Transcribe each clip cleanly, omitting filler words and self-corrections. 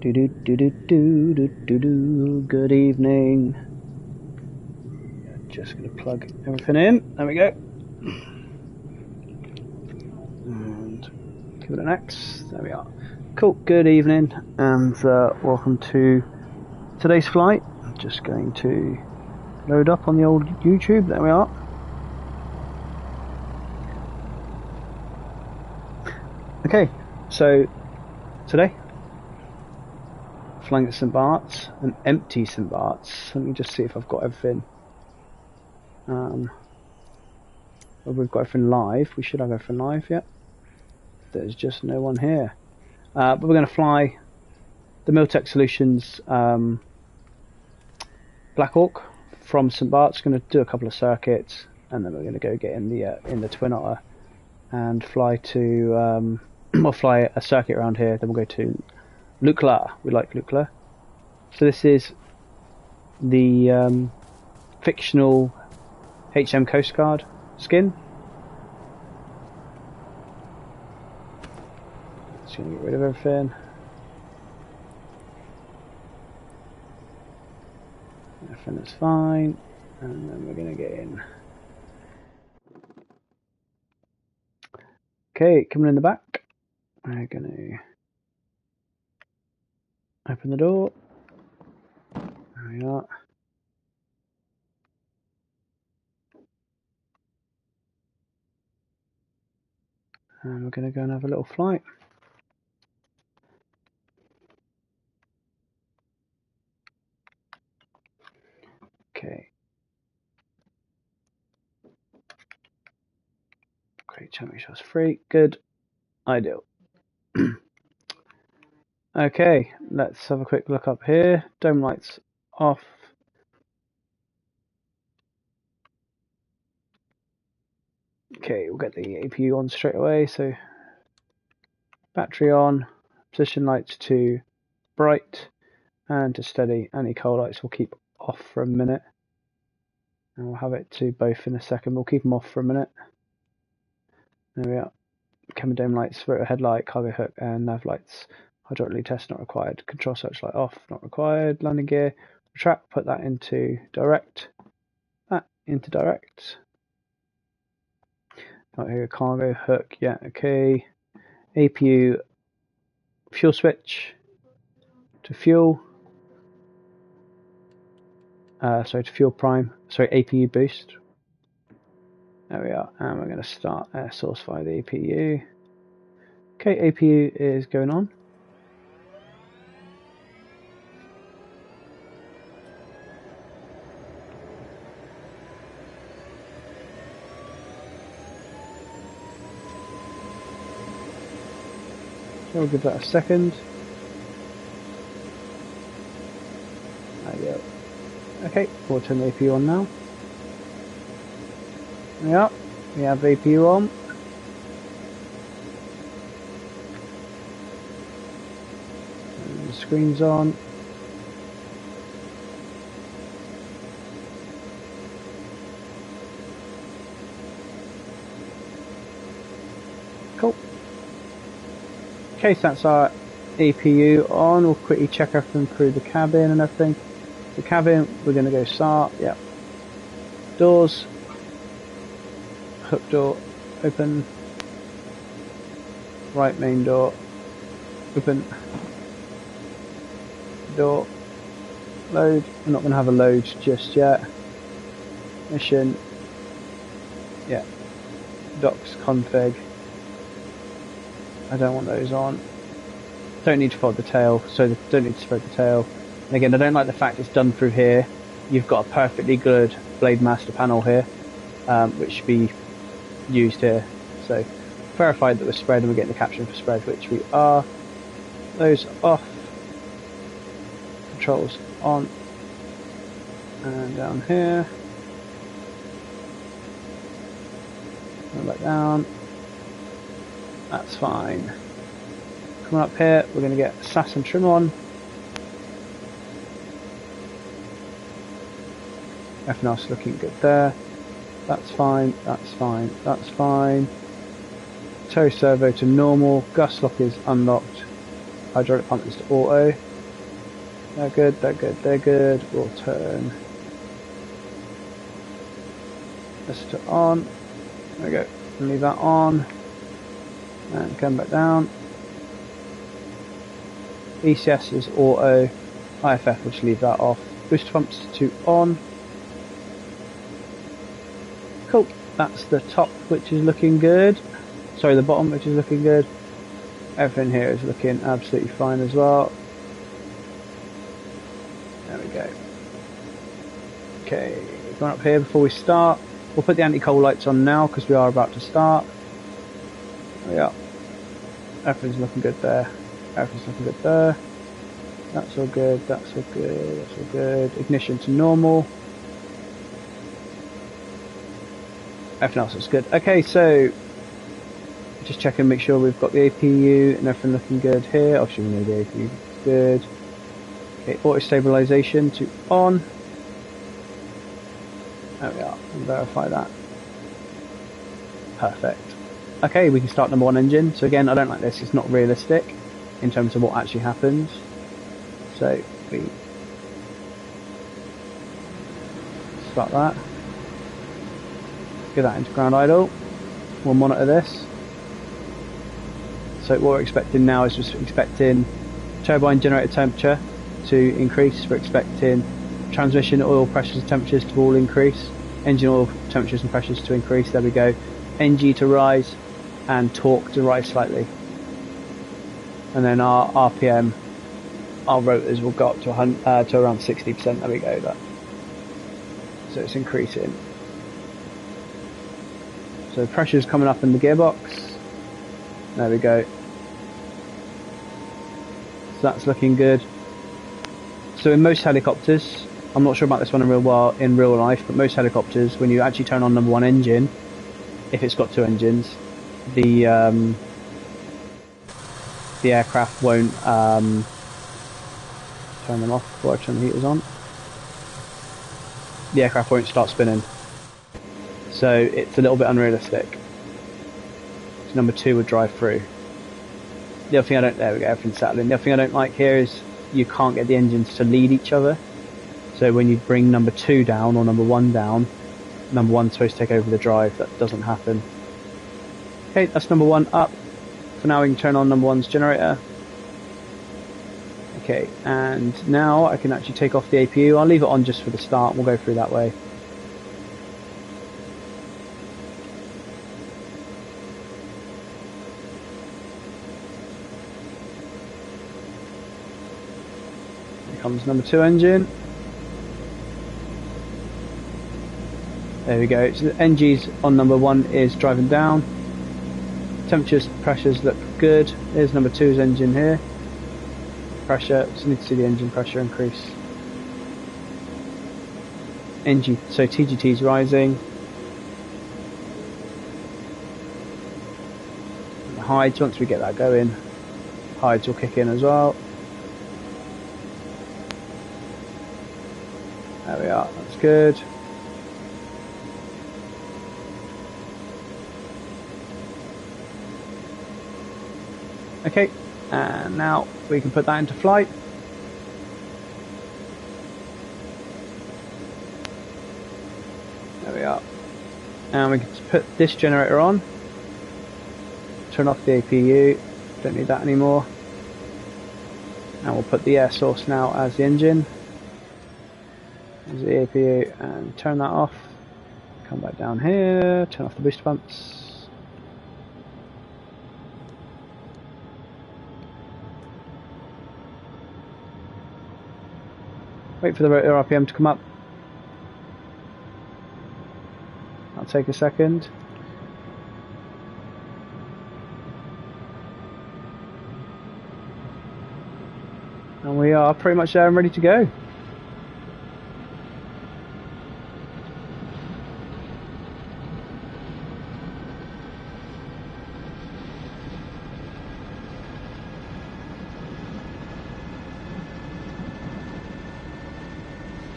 Do do do do do do do do. Good evening. Just gonna plug everything in. There we go. And give it an X. There we are. Cool. Good evening, and welcome to today's flight. I'm just going to load up on the old YouTube. There we are. Okay, so today, flying at St. Barts, an empty St. Barts. Let me just see if I've got everything. Well, we've got everything live. We should have everything live yet. There's just no one here. But we're going to fly the Miltech Solutions Blackhawk from St. Barts. Going to do a couple of circuits, and then we're going to go get in the Twin Otter and fly to. We'll fly a circuit around here. Then we'll go to Lukla. We like Lukla. So this is the fictional HM Coast Guard skin. Just going to get rid of everything. Everything is fine. And then we're going to get in. Okay, coming in the back. We're going to open the door. There we are. And we're going to go and have a little flight. Okay. Great, check make sure it's free. Good. Ideal. Okay, let's have a quick look up here. Dome lights off. Okay, we'll get the APU on straight away. So battery on, position lights to bright and to steady. Any cold lights we'll keep off for a minute. And we'll have it to both in a second. We'll keep them off for a minute. There we are. Camera dome lights, rotor headlight, cargo hook, and nav lights. Hydraulic lead test not required. Control searchlight off, not required. Landing gear, retract, put that into direct. That into direct. Got here, cargo hook, yeah, okay. APU, fuel switch to fuel. To fuel prime. Sorry, APU boost. There we are, and we're going to start air source via the APU. Okay, APU is going on. So we'll give that a second. There we go. Okay, we'll turn the APU on now. Yeah, we have APU on. And the screen's on. Cool. Okay, so that's our APU on. We'll quickly check everything through the cabin and everything. The cabin, we're going to go start. Yeah. Doors. Hook door open, right main door open, door load. We're not going to have a load just yet. Mission, yeah, docs config. I don't want those on. Don't need to fold the tail, so don't need to spread the tail. And again, I don't like the fact it's done through here. You've got a perfectly good blade master panel here, which should be used here. So verified that we're spread and we're getting the caption for spread, which we are. Those off, controls on, and down here, and back down. That's fine. Coming up here, we're going to get SAS and trim on. Everything else looking good there. That's fine, that's fine, that's fine. Tow servo to normal, gas lock is unlocked, hydraulic pump is to auto. They're good, they're good, they're good. We'll turn this to on. There we go. Leave that on. And come back down. ECS is auto. IFF, we'll just leave that off. Booster pumps to on. Cool. That's the top, which is looking good. Sorry, the bottom, which is looking good. Everything here is looking absolutely fine as well. There we go. Okay, going up here before we start. We'll put the anti-coal lights on now because we are about to start. There we are. Everything's looking good there. Everything's looking good there. That's all good, that's all good, that's all good. Ignition to normal. Everything else is good. Okay, so just check and make sure we've got the APU and everything looking good here. Obviously we know the APU is good. Okay, auto stabilization to on. There we are, and verify that. Perfect. Okay, we can start number one engine. So again, I don't like this, it's not realistic in terms of what actually happens. So we start that. Get that into ground idle. We'll monitor this. So what we're expecting now is just expecting turbine generator temperature to increase. We're expecting transmission oil pressures and temperatures to all increase. Engine oil temperatures and pressures to increase. There we go. NG to rise and torque to rise slightly. And then our RPM, our rotors will go up to around 60%. There we go. That. So it's increasing. So pressure's coming up in the gearbox. There we go. So that's looking good. So in most helicopters, I'm not sure about this one in real life, but most helicopters, when you actually turn on number one engine, if it's got two engines, the aircraft won't turn them off before I turn the heaters on. The aircraft won't start spinning. So it's a little bit unrealistic. So number two would drive through. The other thing there we go, everything's settling. The other thing I don't like here is you can't get the engines to lead each other. So when you bring number two down or number one down, number one's supposed to take over the drive. That doesn't happen. Okay, that's number one up. For now we can turn on number one's generator. Okay, and now I can actually take off the APU. I'll leave it on just for the start. We'll go through that way. Here comes number two engine. There we go. So the NG's on number one is driving down. Temperatures, pressures look good. There's number two's engine here. Pressure, just need to see the engine pressure increase. So TGT's rising. The hides, once we get that going, hides will kick in as well. There we are, that's good. Okay, and now we can put that into flight. There we are. And we can put this generator on. Turn off the APU. Don't need that anymore. And we'll put the air source now as the engine. There's the APU and turn that off. Come back down here, turn off the booster pumps. Wait for the rotor RPM to come up. That'll take a second. And we are pretty much there and ready to go.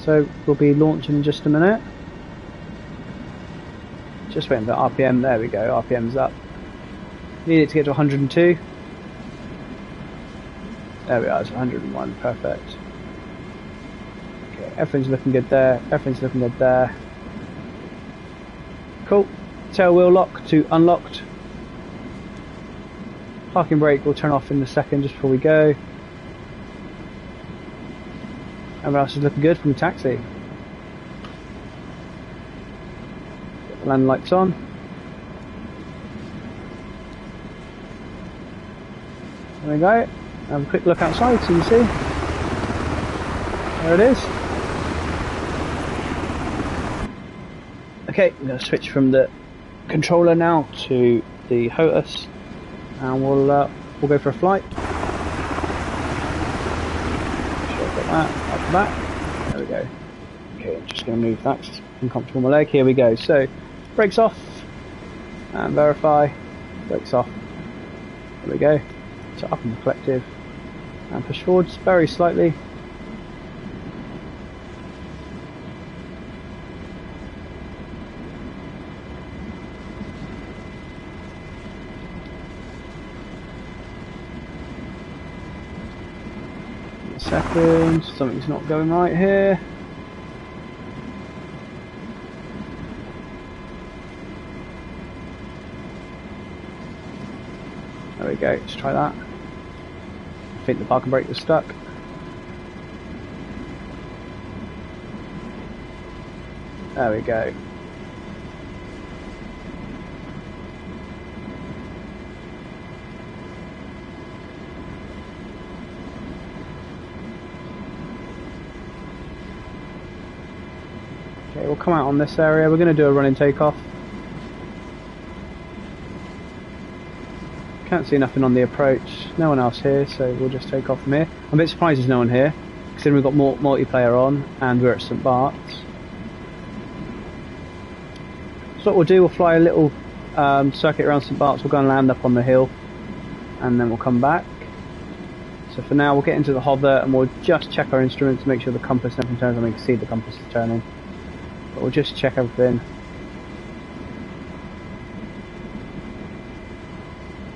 So we'll be launching in just a minute. Just waiting for RPM, there we go, RPM's up. Need it to get to 102. There we are, it's 101, perfect. Okay, everything's looking good there. Everything's looking good there. Cool. Tail wheel lock to unlocked. Parking brake will turn off in a second just before we go. Everyone else is looking good from the taxi. Get the land lights on. There we go. Have a quick look outside so you see. There it is. Okay, I'm going to switch from the controller now to the HOTAS, and we'll go for a flight. Got that, up the back. There we go. Okay, I'm just going to move that because it's uncomfortable on my leg. Here we go. So, brakes off, and verify. Brakes off. There we go. So up in the collective, and push forwards very slightly. Second, something's not going right here. There we go, let's try that. I think the parking brake was stuck. There we go. Okay, we'll come out on this area. We're going to do a running takeoff. Can't see nothing on the approach. No one else here, so we'll just take off from here. I'm a bit surprised there's no one here, considering we've got more multiplayer on and we're at St. Barts. So what we'll do, we'll fly a little circuit around St. Barts. We'll go and land up on the hill, and then we'll come back. So for now, we'll get into the hover and we'll just check our instruments to make sure the compass and everything turns. I mean, you can see the compass is turning. But we'll just check everything.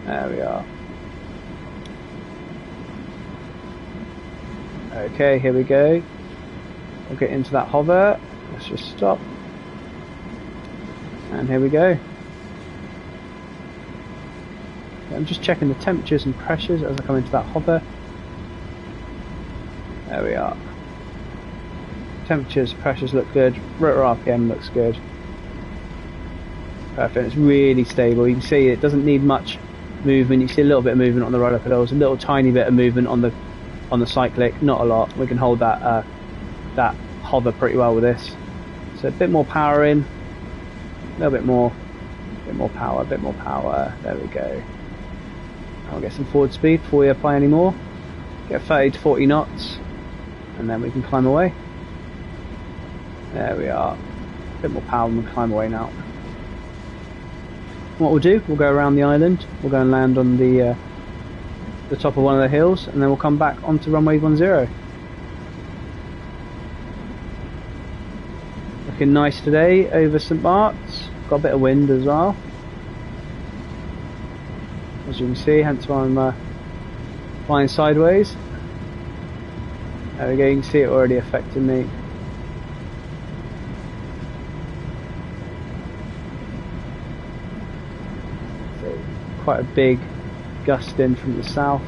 There we are. Okay, here we go. We'll get into that hover. Let's just stop. And here we go. I'm just checking the temperatures and pressures as I come into that hover. There we are. Temperatures, pressures look good. Rotor RPM looks good. Perfect. It's really stable. You can see it doesn't need much movement. You see a little bit of movement on the rudder pedals, a little tiny bit of movement on the cyclic. Not a lot. We can hold that that hover pretty well with this. So a bit more power in, a little bit more power, a bit more power. There we go. I'll get some forward speed before we apply any more. Get 30 to 40 knots, and then we can climb away. There we are. A bit more power and we'll climb away now. What we'll do, we'll go around the island. We'll go and land on the top of one of the hills, and then we'll come back onto runway 10. Looking nice today over St. Barts. Got a bit of wind as well, as you can see, hence why I'm flying sideways. There we go, you can see it already affecting me. So, quite a big gust in from the south.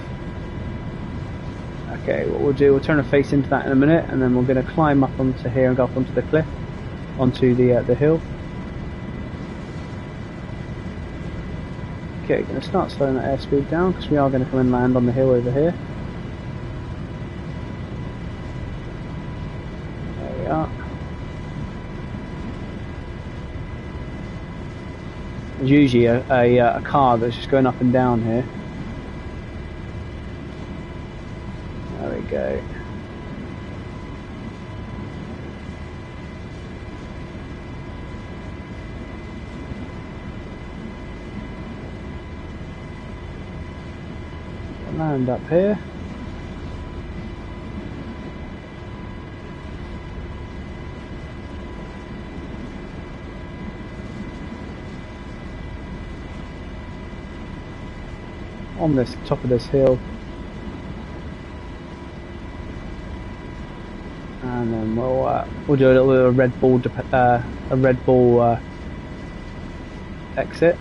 Okay, what we'll do, we'll turn a face into that in a minute, and then we're going to climb up onto here and go up onto the cliff, onto the hill. Okay, going to start slowing that airspeed down because we are going to come and land on the hill over here. There we are. There's usually a car that's just going up and down here. There we go. Land up here. On this top of this hill. and then we'll do a little bit of a Red Bull exit.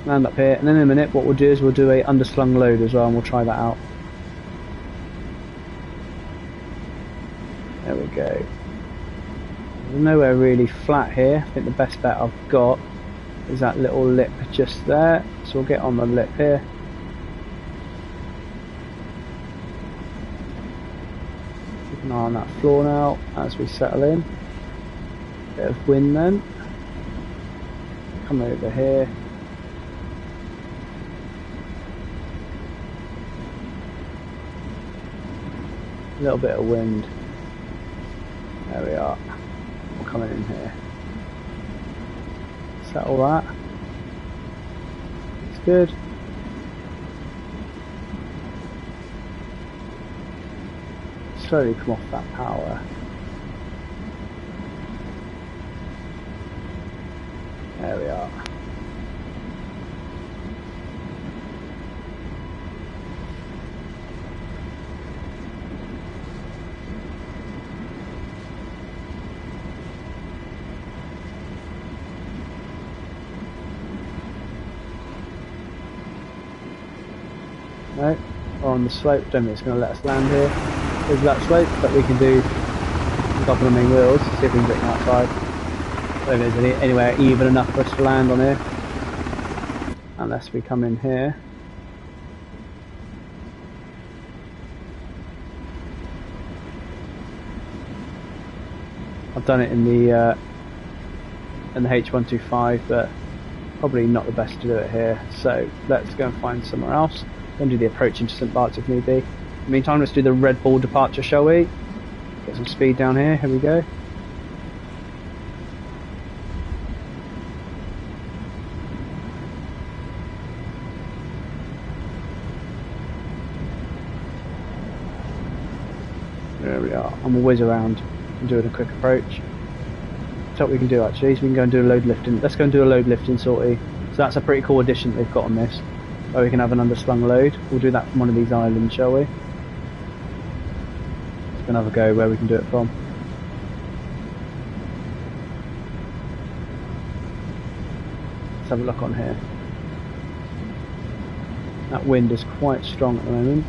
Land up here, and then in a minute what we'll do is we'll do a underslung load as well, and we'll try that out. There we go. There's nowhere really flat here. I think the best bet I've got is that little lip just there, so we'll get on the lip here. Keep an eye on that floor now as we settle in. Bit of wind then. Come over here. A little bit of wind. There we are. We're coming in here. Settle that. It's good. Slowly come off that power. There we are. No, we're on the slope. Don't think it's going to let us land here. There's that slope, but we can do a couple of main wheels, see if we can get outside. I don't think there's anywhere even enough for us to land on here. Unless we come in here. I've done it in the H125, but probably not the best to do it here. So let's go and find somewhere else. Then do the approach into St. Barts if need be. In the meantime, let's do the Red Bull departure, shall we? Get some speed down here. Here we go. There we are. I'm a whiz around and doing a quick approach. That's what we can do actually. So we can go and do a load lifting. Let's go and do a load lifting sortie. So that's a pretty cool addition they've got on this, where we can have an underslung load. We'll do that from one of these islands, shall we? Let's go and have a go where we can do it from. Let's have a look on here. That wind is quite strong at the moment.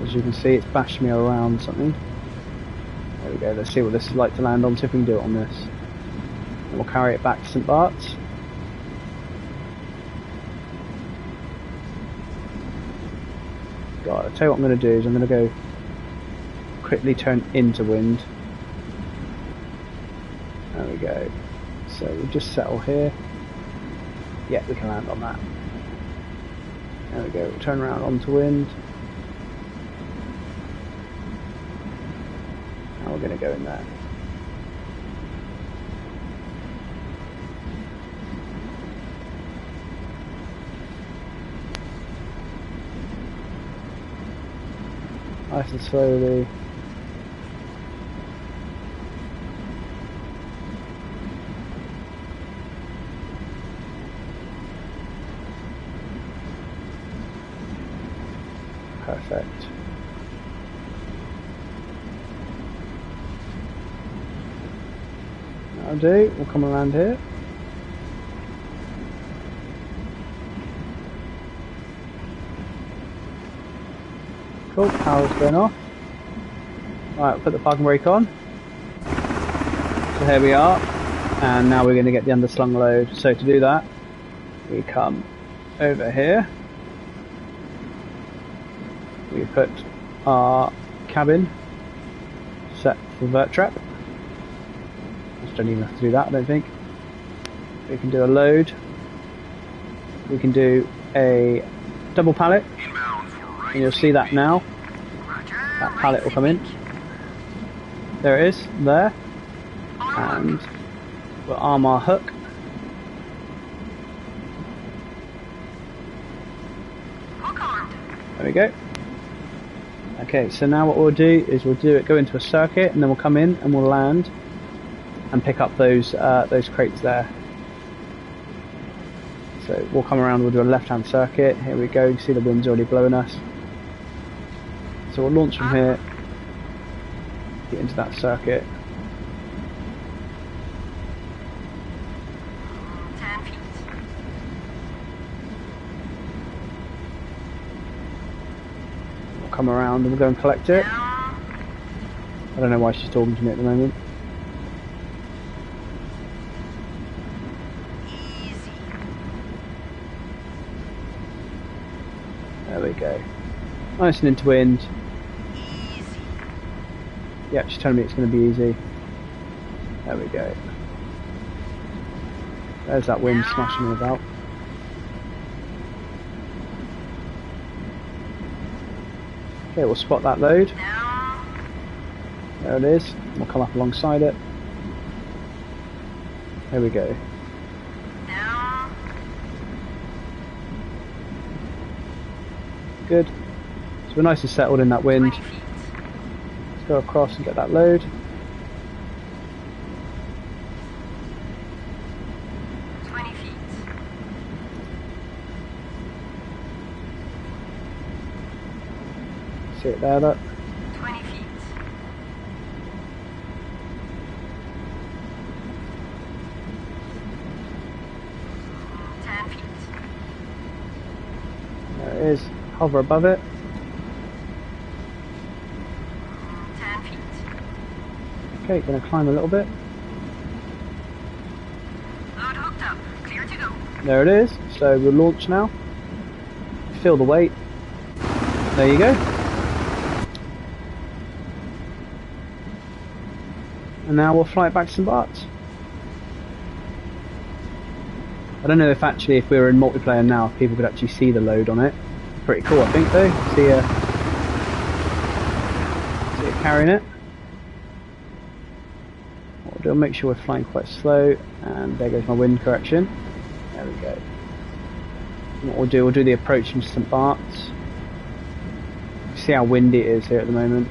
As you can see, it's bashed me around something. There we go. Let's see what this is like to land on, see if we can do it on this. And we'll carry it back to St. Barts. God, I'll tell you what I'm going to do is I'm going to go quickly turn into wind. There we go. So we'll just settle here. Yeah, we can land on that. There we go. We'll turn around onto wind. And we're going to go in there. Nice and slowly. Perfect. That'll do. We'll come around here. Cool, power's going off. Right, put the parking brake on. So here we are, and now we're going to get the underslung load. So to do that, we come over here. We put our cabin set for vert trap. Just don't even have to do that, I don't think. We can do a load. We can do a double pallet. And you'll see that now. That pallet will come in. There it is, there. And we'll arm our hook. There we go. Okay, so now what we'll do is go into a circuit, and then we'll come in and we'll land and pick up those crates there. So we'll come around, we'll do a left-hand circuit. Here we go, you see the wind's already blowing us. So we'll launch from here, get into that circuit. 10 feet. We'll come around and we'll go and collect it. Down. I don't know why she's talking to me at the moment. Easy. There we go. Nice and into wind. Easy. Yeah, she's telling me it's going to be easy. There we go. There's that wind smashing me about. Okay, we'll spot that load. Down. There it is. We'll come up alongside it. There we go. Down. Good. So we're nice and settled in that wind. 20 feet. Let's go across and get that load. 20 feet. See it there, look. 20 feet. There it is. Hover above it. 10 feet. Okay, gonna climb a little bit. Load hooked up. Clear to go. There it is. So we'll launch now. Feel the weight. There you go. And now we'll fly it back to St. Barts. I don't know if actually if we were in multiplayer now, if people could actually see the load on it. Pretty cool, I think, though. See it carrying it. What we'll do, I'll make sure we're flying quite slow. And there goes my wind correction. There we go. And what we'll do the approach from St. Barts. See how windy it is here at the moment.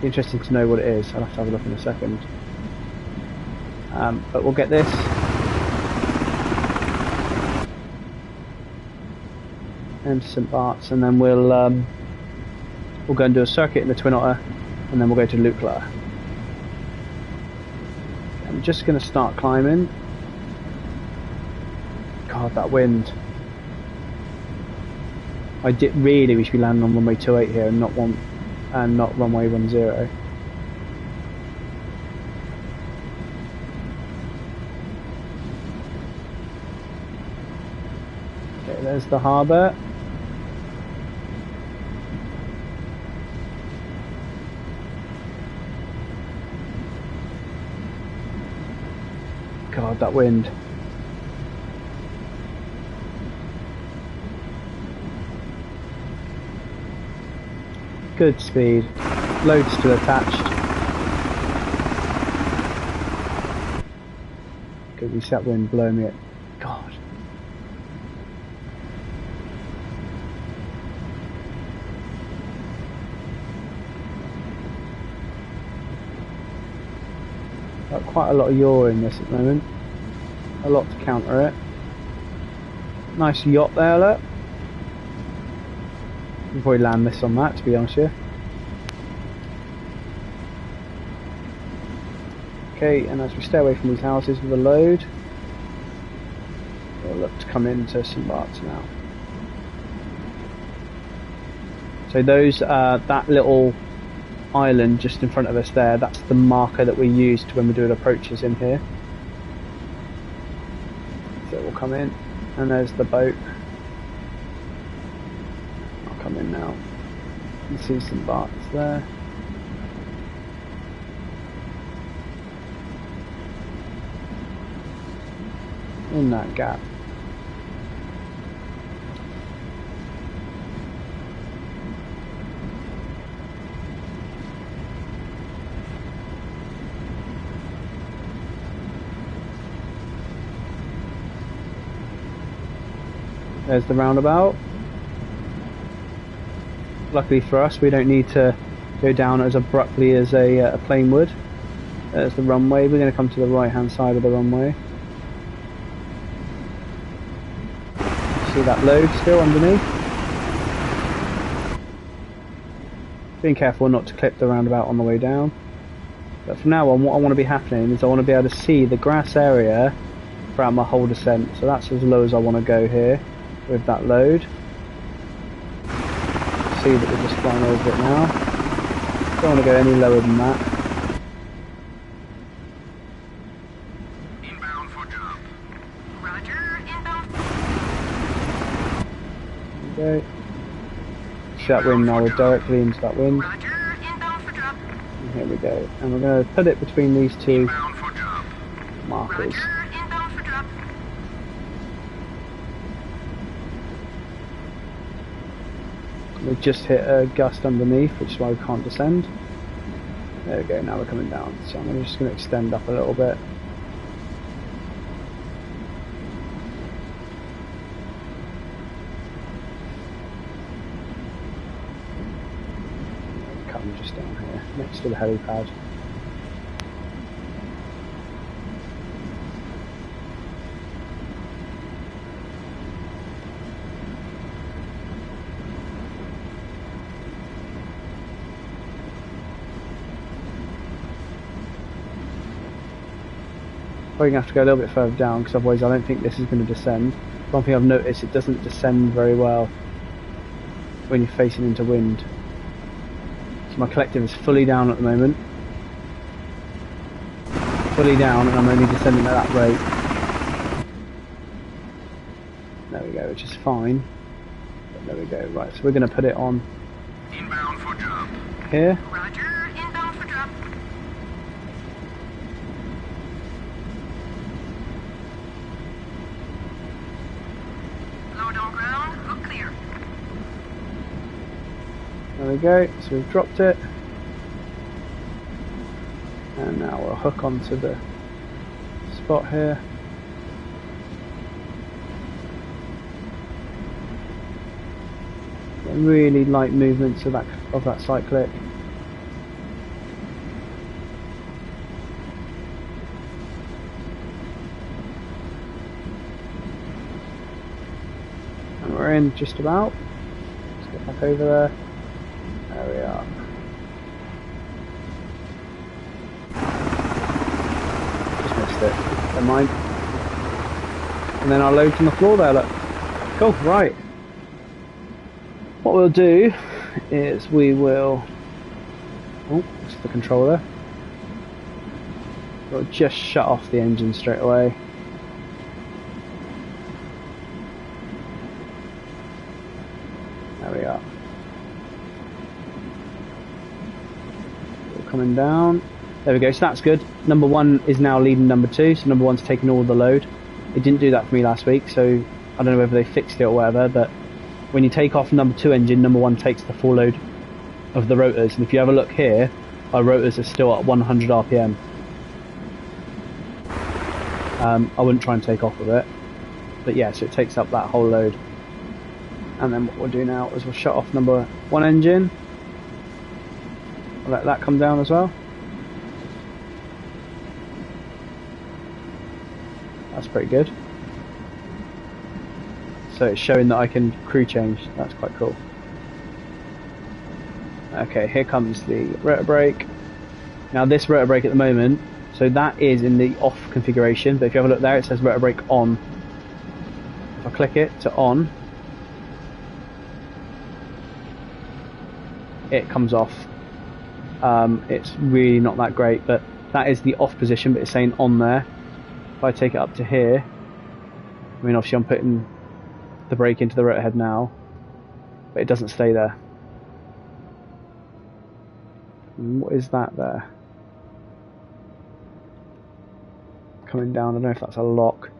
Be interesting to know what it is. I'll have to have a look in a second. But we'll get this. And St. Barts, and then we'll go and do a circuit in the Twin Otter, and then we'll go to Lukla. I'm just going to start climbing. God, that wind. We should be landing on runway 28 here, and not runway 10. Okay, there's the harbour. God, that wind. Good speed. Load still attached. Good, we see that wind blowing me. God. Got quite a lot of yaw in this at the moment. A lot to counter it. Nice yacht there, look. We'll probably land this on that, to be honest with you. Okay, and as we stay away from these houses with a load, we'll look to come into St. Barts now. So those, that little island just in front of us there, that's the marker that we used when we're doing approaches in here. So we'll come in, and there's the boat. I'll come in now. You can see St. Barts there. In that gap. There's the roundabout. Luckily for us, we don't need to go down as abruptly as a plane would. There's the runway. We're going to come to the right hand side of the runway. See that load still underneath? Being careful not to clip the roundabout on the way down. But from now on, what I want to be happening is I want to be able to see the grass area throughout my whole descent. So that's as low as I want to go here with that load. See that we're just flying over it now. Don't want to go any lower than that. Inbound for jump. Roger, inbound. Okay. See that wind now, we're directly into that wind. Roger, inbound for drop. And here we go. And we're going to put it between these two Inbound for jump. markers. Roger, inbound for drop. We've just hit a gust underneath, which is why we can't descend. There we go, now we're coming down. So I'm just going to extend up a little bit. Come just down here, next to the helipad. Probably going to have to go a little bit further down because otherwise I don't think this is going to descend. One thing I've noticed, it doesn't descend very well when you're facing into wind. So my collective is fully down at the moment. Fully down, and I'm only descending at that rate. There we go, which is fine. But there we go, right, so we're going to put it on Inbound for jump. here. Roger, inbound for drop. Load on ground, hook clear. There we go, so we've dropped it. And now we'll hook onto the spot here. Really light movements of that cyclic. And we're in just about. Let's get back over there. There we are. Just missed it. Never mind. And then our load's on the floor there, look. Cool, right. What we'll do is we will... Oh, that's the controller. We'll just shut off the engine straight away. There we are. We're coming down. There we go, so that's good. Number one is now leading number two, so number one's taking all the load. It didn't do that for me last week, so I don't know whether they fixed it or whatever, but when you take off number two engine, number one takes the full load of the rotors. And if you have a look here, our rotors are still at 100 RPM. I wouldn't try and take off with it, but yeah, so it takes up that whole load. And then what we'll do now is we'll shut off number one engine. I'll let that come down as well. That's pretty good. So it's showing that I can crew change. That's quite cool. Okay, here comes the rotor brake. Now this rotor brake at the moment, so that is in the off configuration, but if you have a look there, it says rotor brake on. If I click it to on, it comes off. It's really not that great, but that is the off position, but it's saying on there. If I take it up to here, I mean obviously I'm putting the brake into the rotor head now, but it doesn't stay there. And what is that there? Coming down, I don't know if that's a lock.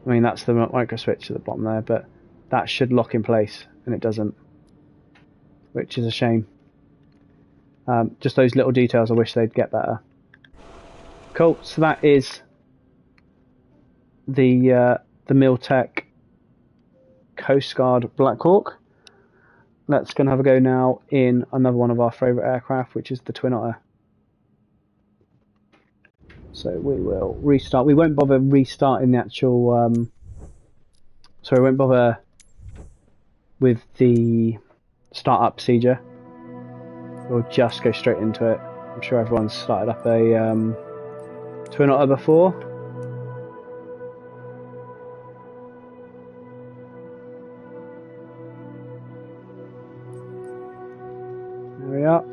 I mean that's the micro switch at the bottom there, but that should lock in place, and it doesn't, which is a shame. Just those little details I wish they'd get better. Cool, so that is the Miltech Coast Guard Blackhawk. Let's go and have a go now in another one of our favourite aircraft, which is the Twin Otter. So we will restart. We won't bother restarting the actual. Sorry, we won't bother with the startup procedure. We'll just go straight into it. I'm sure everyone's started up a Twin Otter before. There we are.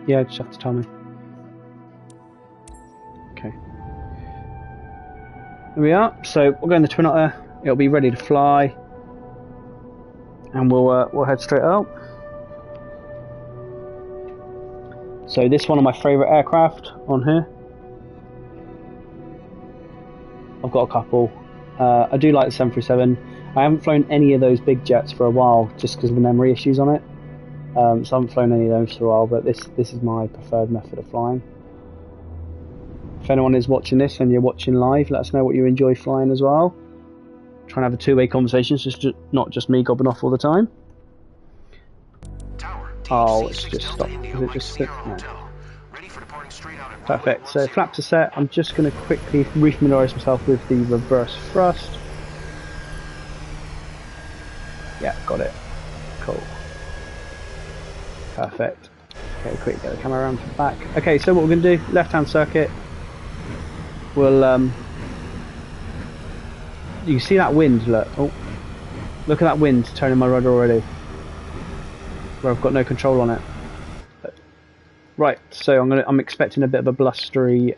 Yeah, just have to tell me. Okay. There we are. So we'll go in the Twin Otter. It'll be ready to fly, and we'll head straight out. So this is one of my favourite aircraft on here. I've got a couple. I do like the 737. I haven't flown any of those big jets for a while, just because of the memory issues on it. So I haven't flown any of those for a while, but this is my preferred method of flying. If anyone is watching this and you're watching live, let us know what you enjoy flying as well. Try and have a two-way conversation, so not just me gobbing off all the time. Oh, it's just stopped. Is it just spit? No. Perfect. So flaps are set. I'm just going to quickly refamiliarise myself with the reverse thrust. Yeah, got it. Cool. Perfect. Okay, quick, get the camera around from the back. Okay, so what we're going to do, left-hand circuit. We'll, you can see that wind, look. Oh, look at that wind turning my rudder already. Where I've got no control on it. Right, so I'm expecting a bit of a blustery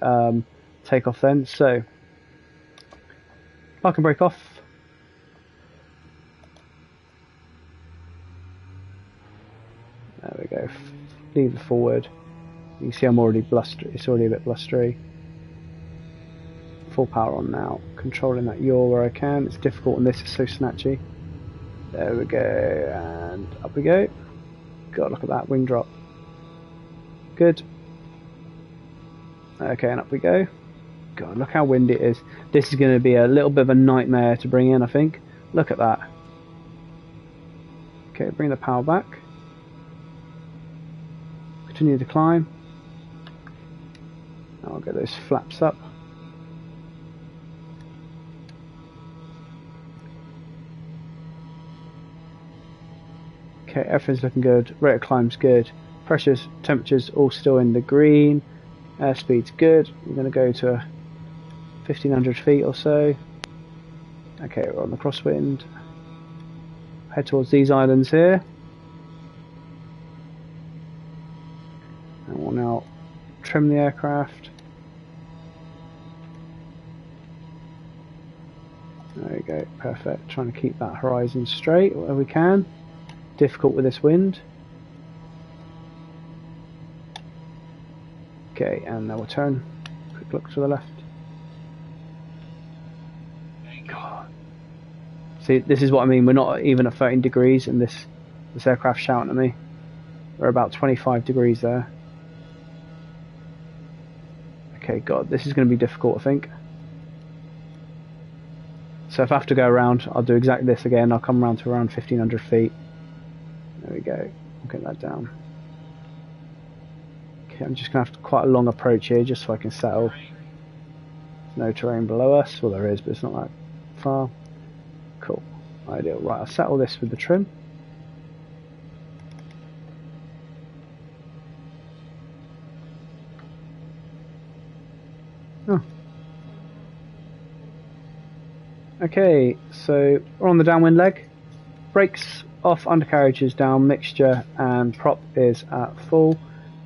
takeoff then. So, park and brake off. There we go. Leave it forward. You can see I'm already blustery. It's already a bit blustery. Full power on now. Controlling that yaw where I can. It's difficult and this is so snatchy. There we go, and up we go. God, look at that wing drop. Good. Okay, and up we go. God, look how windy it is. This is going to be a little bit of a nightmare to bring in, I think. Look at that. Okay, bring the power back. Continue to climb. Now I'll get those flaps up. Okay, everything's looking good. Rate of climb's good. Pressures, temperatures all still in the green. Airspeed's good. We're going to go to 1500 feet or so. Okay, we're on the crosswind. Head towards these islands here. And we'll now trim the aircraft. There we go, perfect. Trying to keep that horizon straight where we can. Difficult with this wind. Okay, and now we'll turn. Quick look to the left. God. See, this is what I mean. We're not even at 13 degrees, and this aircraft's shouting at me. We're about 25 degrees there. Okay, God, this is going to be difficult, I think. So if I have to go around, I'll do exactly this again. I'll come around to around 1500 feet. There we go. I'll get that down. Okay, I'm just going to have quite a long approach here just so I can settle. There's no terrain below us. Well, there is, but it's not that far. Cool. Ideal. Right, I'll settle this with the trim. Oh. Okay, so we're on the downwind leg. Brakes off, undercarriage is down, mixture and prop is at full.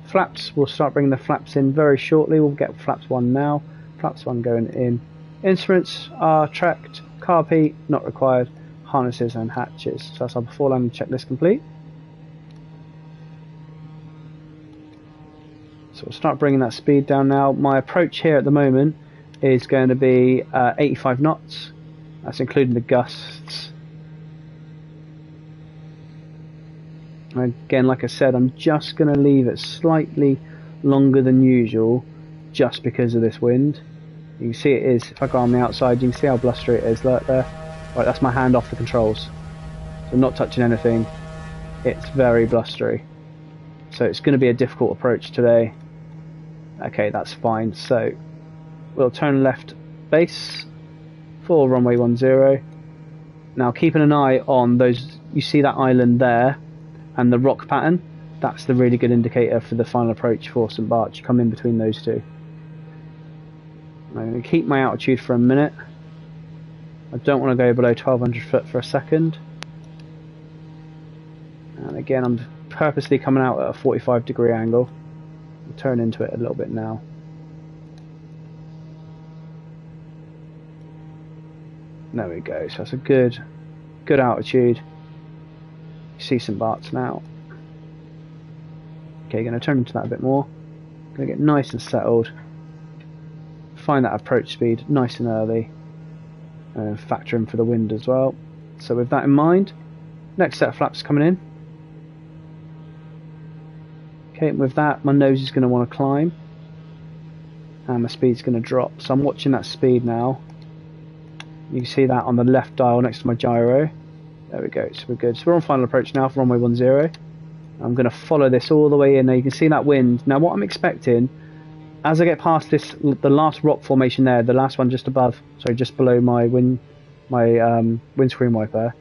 Flaps, we'll start bringing the flaps in very shortly. We'll get flaps 1 now. Flaps 1 going in. Instruments are tracked, carb heat not required, harnesses and hatches. So that's our before landing checklist complete. So we'll start bringing that speed down now. My approach here at the moment is going to be 85 knots. That's including the gusts. Again, like I said, I'm just going to leave it slightly longer than usual, just because of this wind. You can see it is, if I go on the outside, you can see how blustery it is. Look there. Right, that's my hand off the controls. So I'm not touching anything. It's very blustery. So it's going to be a difficult approach today. Okay, that's fine. So we'll turn left base for runway 10. Now keeping an eye on those, you see that island there and the rock pattern. That's the really good indicator for the final approach for St. Barts. You come in between those two. I'm going to keep my altitude for a minute. I don't want to go below 1200 foot for a second. And again, I'm purposely coming out at a 45-degree angle. I'll turn into it a little bit now. There we go. So that's a good altitude. You see St. Barts now. Okay, going to turn into that a bit more. Going to get nice and settled. Find that approach speed nice and early. And factor in for the wind as well. So with that in mind, next set of flaps coming in. Okay, with that, my nose is going to want to climb. And my speed's going to drop. So I'm watching that speed now. You can see that on the left dial next to my gyro. There we go, so we're good. So we're on final approach now for runway 10. I'm going to follow this all the way in. Now you can see that wind. Now what I'm expecting, as I get past this, the last rock formation there, the last one just above, sorry, just below my windscreen wiper.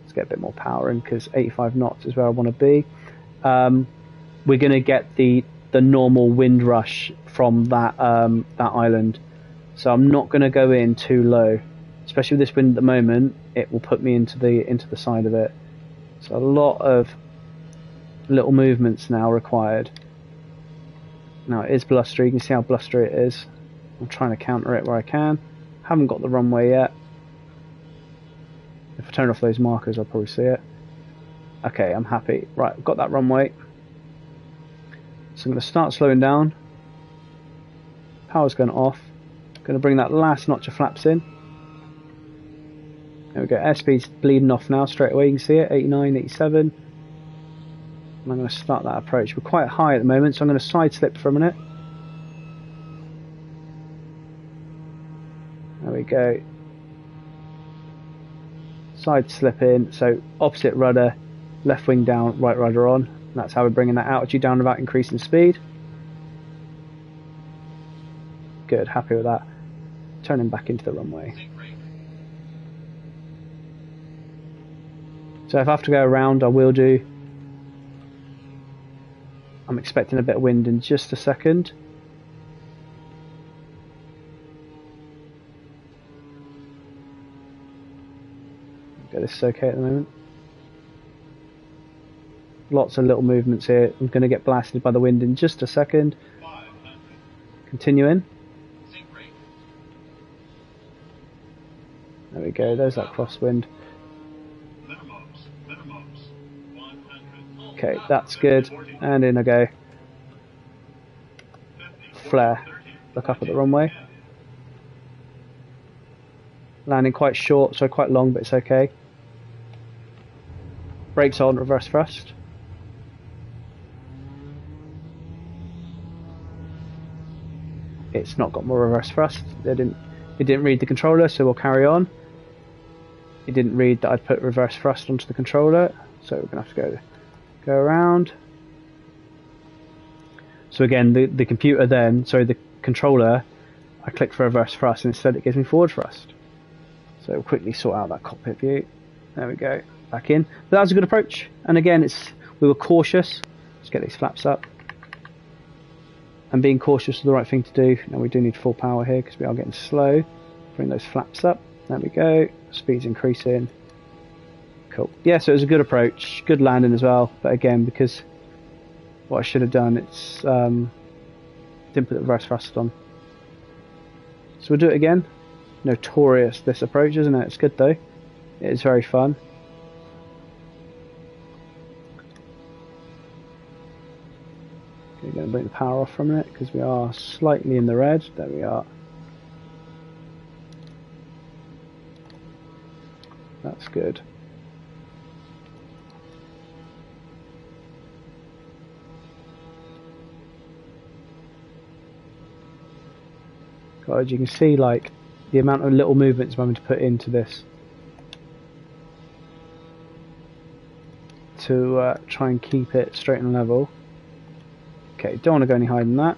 Let's get a bit more power in because 85 knots is where I want to be. We're going to get the normal wind rush from that island. So I'm not going to go in too low, especially with this wind at the moment. It will put me into the side of it. So a lot of little movements now required. Now it is blustery. You can see how blustery it is. I'm trying to counter it where I can. Haven't got the runway yet. If I turn off those markers, I'll probably see it. Okay, I'm happy. Right, I've got that runway. So I'm going to start slowing down. Power's going off. Going to bring that last notch of flaps in. There we go. Airspeed's bleeding off now straight away. You can see it, 89, 87. And I'm going to start that approach. We're quite high at the moment, so I'm going to side slip for a minute. There we go. Side slip in, so opposite rudder, left wing down, right rudder on. And that's how we're bringing that altitude down without increasing speed. Good, happy with that. Turning back into the runway. So if I have to go around, I will do. I'm expecting a bit of wind in just a second. Okay, this is okay at the moment. Lots of little movements here. I'm going to get blasted by the wind in just a second. Continuing. There we go, there's that crosswind. Okay, that's good. And in I go. Flare. Look up at the runway. Landing quite short, so quite long, but it's okay. Brakes on, reverse thrust. It's not got more reverse thrust. It didn't read the controller, so we'll carry on. It didn't read that I'd put reverse thrust onto the controller, so we're gonna have to go around. So again, the computer then, sorry, the controller, I click for reverse thrust and instead it gives me forward thrust. So we'll quickly sort out that cockpit view. There we go, back in. But that was a good approach. And again, we were cautious. Let's get these flaps up. And being cautious is the right thing to do. Now we do need full power here because we are getting slow. Bring those flaps up. There we go. Speed's increasing. Cool. Yeah, so it was a good approach. Good landing as well. But again, because what I should have done, it's didn't put the reverse thrust on. So we'll do it again. Notorious this approach, isn't it? It's good though. It is very fun. Okay, going to bring the power off for a minute because we are slightly in the red. There we are. That's good. God, you can see like the amount of little movements I'm having to put into this to try and keep it straight and level. Okay, don't want to go any higher than that.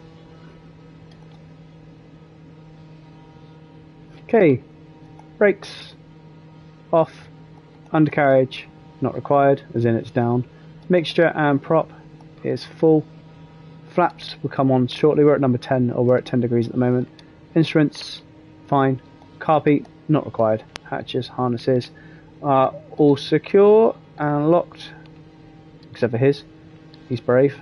Okay, brakes off, undercarriage not required, as in it's down. Mixture and prop is full. Flaps will come on shortly. We're at number 10, or we're at 10 degrees at the moment. Instruments, fine. Carpet, not required. Hatches, harnesses are all secure and locked, except for his. He's brave.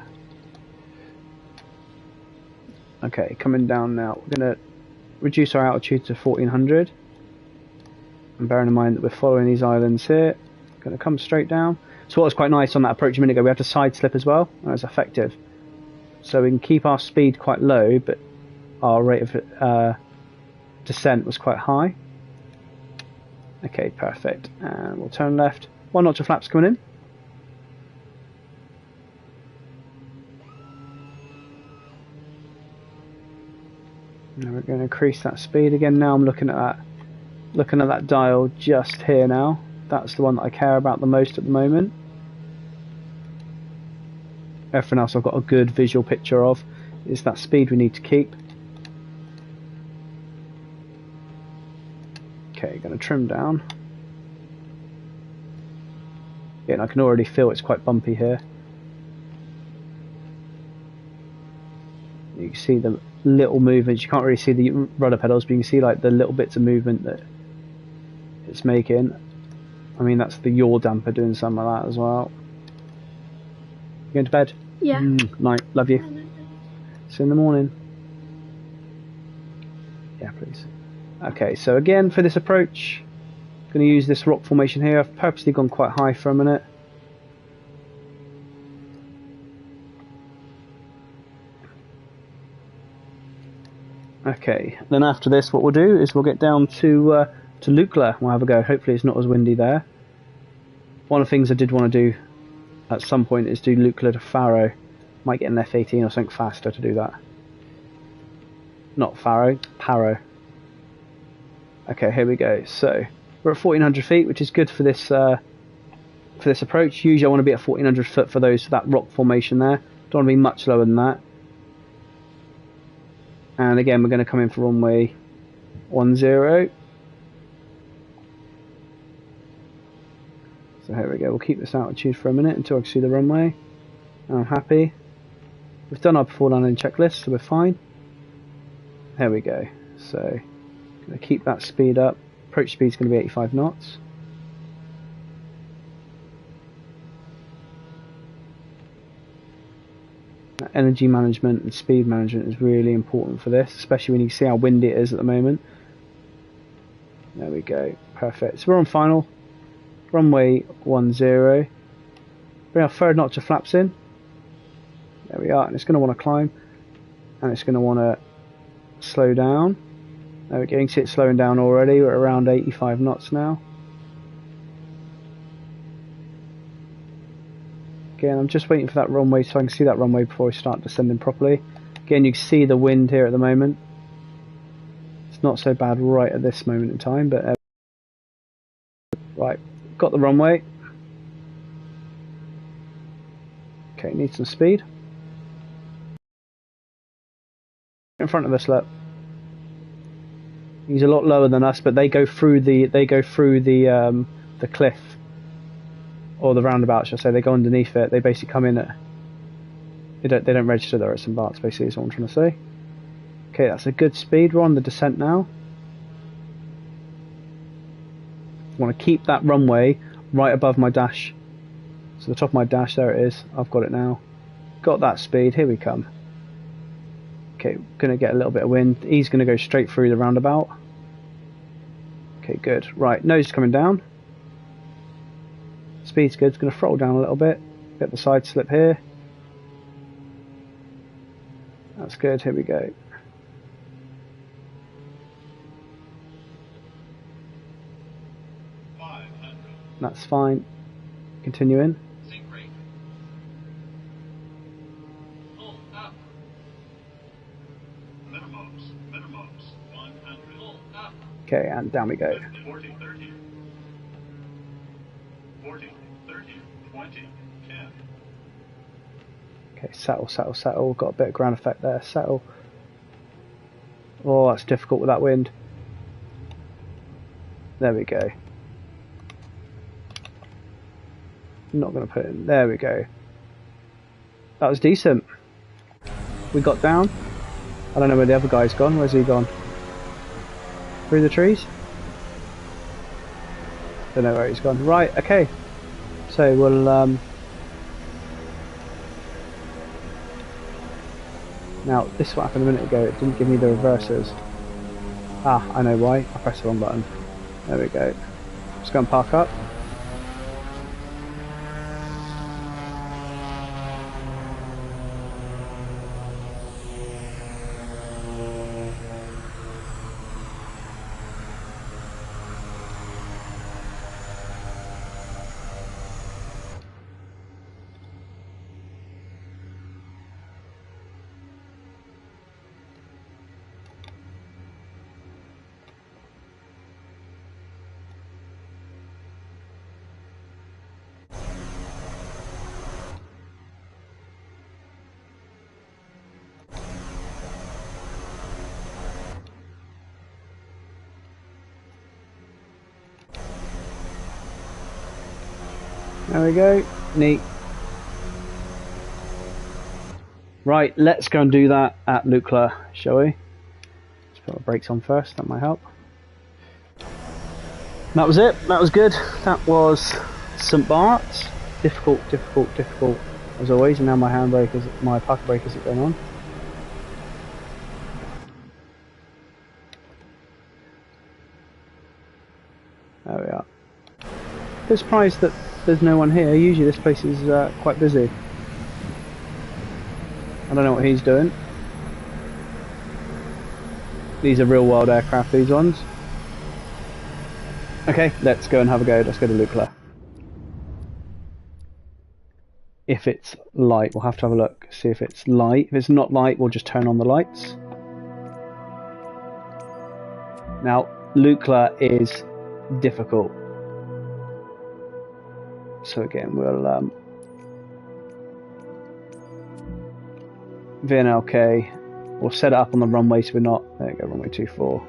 Okay, coming down now. We're going to reduce our altitude to 1400. And bearing in mind that we're following these islands here, going to come straight down. So what was quite nice on that approach a minute ago, we have to side slip as well. That was effective. So we can keep our speed quite low, but our rate of descent was quite high. Okay, perfect. And we'll turn left. 1 notch of flaps coming in. Now we're going to increase that speed again. Now I'm looking at that dial just here now. That's the one that I care about the most at the moment. Everything else I've got a good visual picture of is that speed we need to keep. Okay, going to trim down. Yeah, and I can already feel it's quite bumpy here. You can see the little movements. You can't really see the rudder pedals, but you can see like the little bits of movement that it's making. I mean, that's the yaw damper doing some of that as well. You going to bed? Yeah. Night. Love you. See you in the morning. Yeah, please. Okay, so again for this approach, I'm going to use this rock formation here. I've purposely gone quite high for a minute. Okay, then after this, what we'll do is we'll get down to Lukla. We'll have a go. Hopefully, it's not as windy there. One of the things I did want to do at some point is do Lukla to Faro. Might get an F-18 or something faster to do that. Not Faro, Paro. Okay, here we go. So we're at 1400 feet, which is good for this approach. Usually, I want to be at 1400 foot for that rock formation there. Don't want to be much lower than that. And again, we're going to come in for runway 10. So here we go. We'll keep this altitude for a minute until I can see the runway. I'm happy. We've done our before landing checklist, so we're fine. There we go. So, going to keep that speed up. Approach speed is going to be 85 knots. Energy management and speed management is really important for this, especially when you see how windy it is at the moment. There we go. Perfect. So we're on final. Runway 10. Bring our third notch of flaps in. There we are. And it's going to want to climb. And it's going to want to slow down. There we go. You can see it slowing down already. We're around 85 knots now. Again, I'm just waiting for that runway so I can see that runway before we start descending properly. Again, you can see the wind here at the moment. It's not so bad right at this moment in time, but right, got the runway. Okay, need some speed. In front of us, look. He's a lot lower than us, but they go through the cliff. Or the roundabout, shall I say. They go underneath it. They basically come in at... They don't register there at some Barts, basically, is what I'm trying to say. Okay, that's a good speed. We're on the descent now. I want to keep that runway right above my dash. So the top of my dash, there it is. I've got it now. Got that speed. Here we come. Okay, going to get a little bit of wind. He's going to go straight through the roundabout. Okay, good. Right, nose coming down. Speed's good. It's going to throttle down a little bit. Get the side slip here. That's good. Here we go. That's fine. Continuing. Okay, and down we go. 40, 30. 40, 30, 20, 10. Okay, settle, settle, settle. Got a bit of ground effect there. Settle. Oh, that's difficult with that wind. There we go. I'm not going to put it in. There we go. That was decent. We got down. I don't know where the other guy's gone. Where's he gone? Through the trees? Don't know where he's gone. Right, okay. So we'll now this is what happened a minute ago. It didn't give me the reversers. Ah, I know why. I pressed the wrong button. There we go. Just go and park up. There we go. Neat. Right, let's go and do that at Lukla, shall we? Let's put our brakes on first, that might help. That was it, that was good. That was St. Barts. Difficult, difficult, difficult as always, and now my handbrake is, my parking brake isn't going on. There we are. A bit surprised that there's no one here. Usually this place is quite busy. I don't know what he's doing. These are real world aircraft, these ones. Okay, let's go and have a go. Let's go to Lukla. If it's light, we'll have to have a look, see if it's light. If it's not light, we'll just turn on the lights. Now, Lukla is difficult. So again, we'll VNLK. We'll set it up on the runway so we're not. There you go, runway 24.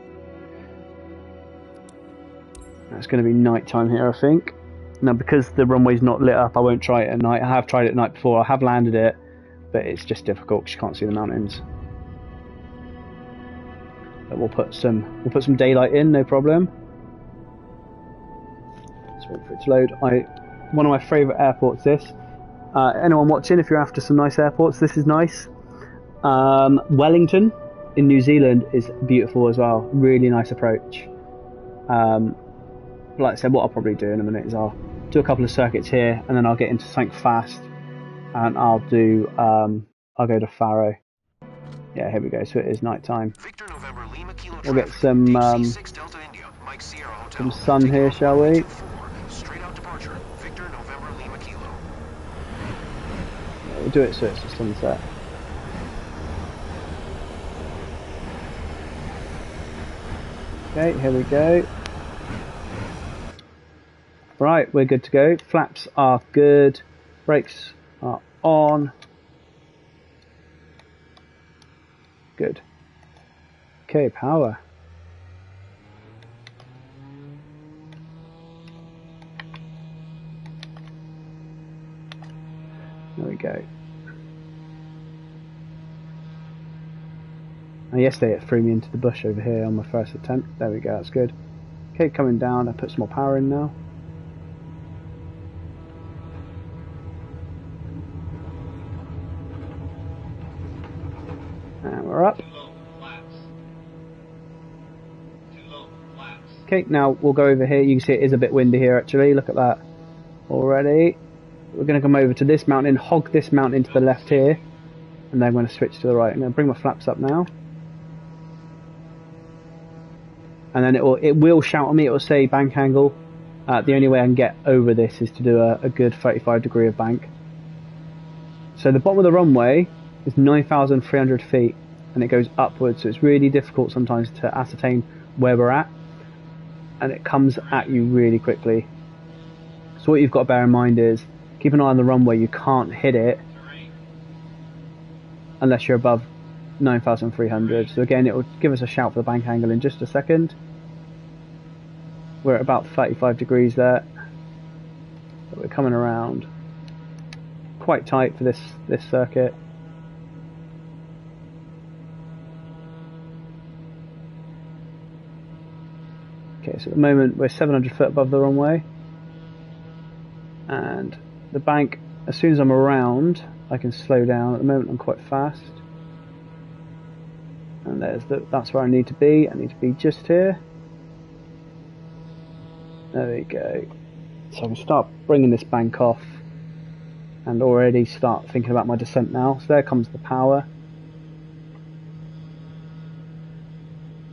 It's going to be night time here, I think. Now, because the runway's not lit up, I won't try it at night. I have tried it at night before. I have landed it, but it's just difficult because you can't see the mountains. But we'll put some daylight in, no problem. Let's wait for it to load. One of my favourite airports. This. Anyone watching, if you're after some nice airports, this is nice. Wellington in New Zealand is beautiful as well. Really nice approach. Like I said, what I'll probably do in a minute is I'll do a couple of circuits here, and then I'll get into something fast, and I'll go to Faro. Yeah, here we go. So it is night time. We'll get some sun here, shall we? Yeah, we'll do it so it's the sunset. Okay, here we go. Right, we're good to go. Flaps are good. Brakes are on. Good. Okay, power. There we go. And yesterday it threw me into the bush over here on my first attempt. There we go, that's good. Okay, coming down, I put some more power in now. And we're up. Okay, now we'll go over here. You can see it is a bit windy here actually. Look at that already. We're going to come over to this mountain, hog this mountain to the left here, and then I'm going to switch to the right. I'm going to bring my flaps up now. And then it will shout at me, it will say bank angle. The only way I can get over this is to do a good 35 degree of bank. So the bottom of the runway is 9,300 feet, and it goes upwards, so it's really difficult sometimes to ascertain where we're at, and it comes at you really quickly. So what you've got to bear in mind is keep an eye on the runway. You can't hit it unless you're above 9,300. So again, it will give us a shout for the bank angle in just a second. We're at about 35 degrees there, but we're coming around quite tight for this circuit. Okay, so at the moment we're 700 foot above the runway, and the bank, as soon as I'm around, I can slow down. At the moment I'm quite fast, and that's where I need to be. I need to be just here. There we go. So I can start bringing this bank off and already start thinking about my descent now. So there comes the power,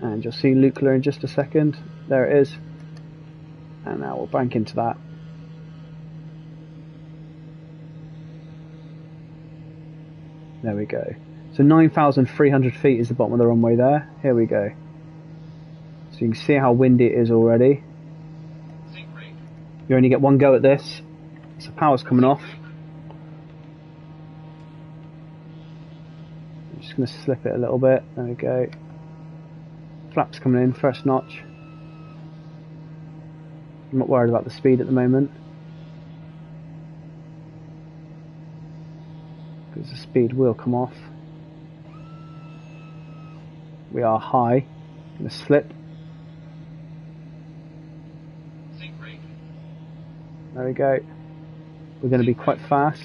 and you'll see Lukla in just a second. There it is, and now we'll bank into that. There we go. So 9,300 feet is the bottom of the runway there. Here we go. So you can see how windy it is already. You only get one go at this. So power's coming off. I'm just going to slip it a little bit. There we go. Flaps coming in, first notch. I'm not worried about the speed at the moment, because the speed will come off. We are high. Going to slip. There we go. We're going to be quite fast.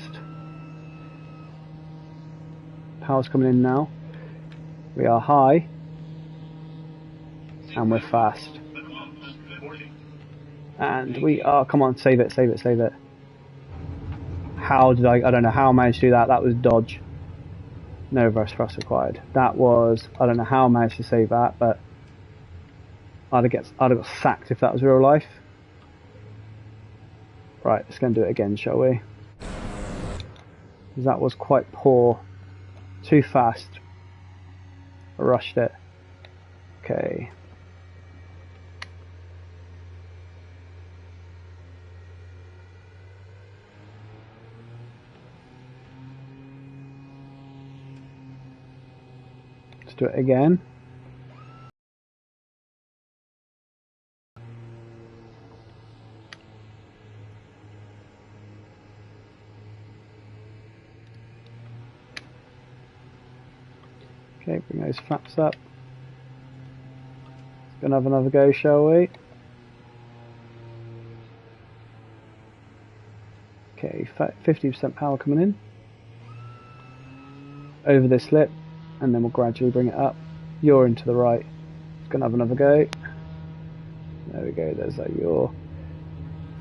Power's coming in now. We are high. And we're fast. And we are, come on, save it, save it, save it. How did I don't know how I managed to do that. That was dodge. No reverse thrust required. That was, I don't know how I managed to save that, but I'd have got sacked if that was real life. Right, let's go and do it again, shall we? Because that was quite poor. Too fast. I rushed it. Okay. Let's do it again. Okay, bring those flaps up. Let's go and have another go, shall we? Okay, 50% power coming in. Over this lip, and then we'll gradually bring it up. Yaw into the right. Let's go and have another go. There we go, there's that yaw.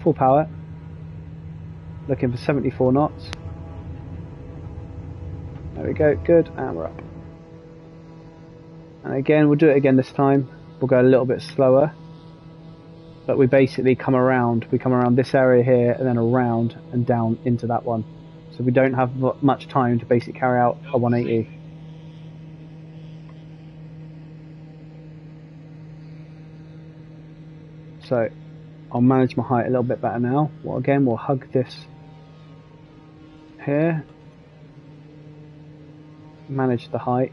Full power. Looking for 74 knots. There we go, good, and we're up. And again, we'll do it again this time. We'll go a little bit slower, but we basically come around. We come around this area here, and then around and down into that one. So we don't have much time to basically carry out a 180. So I'll manage my height a little bit better now. Well, again, we'll hug this here. Manage the height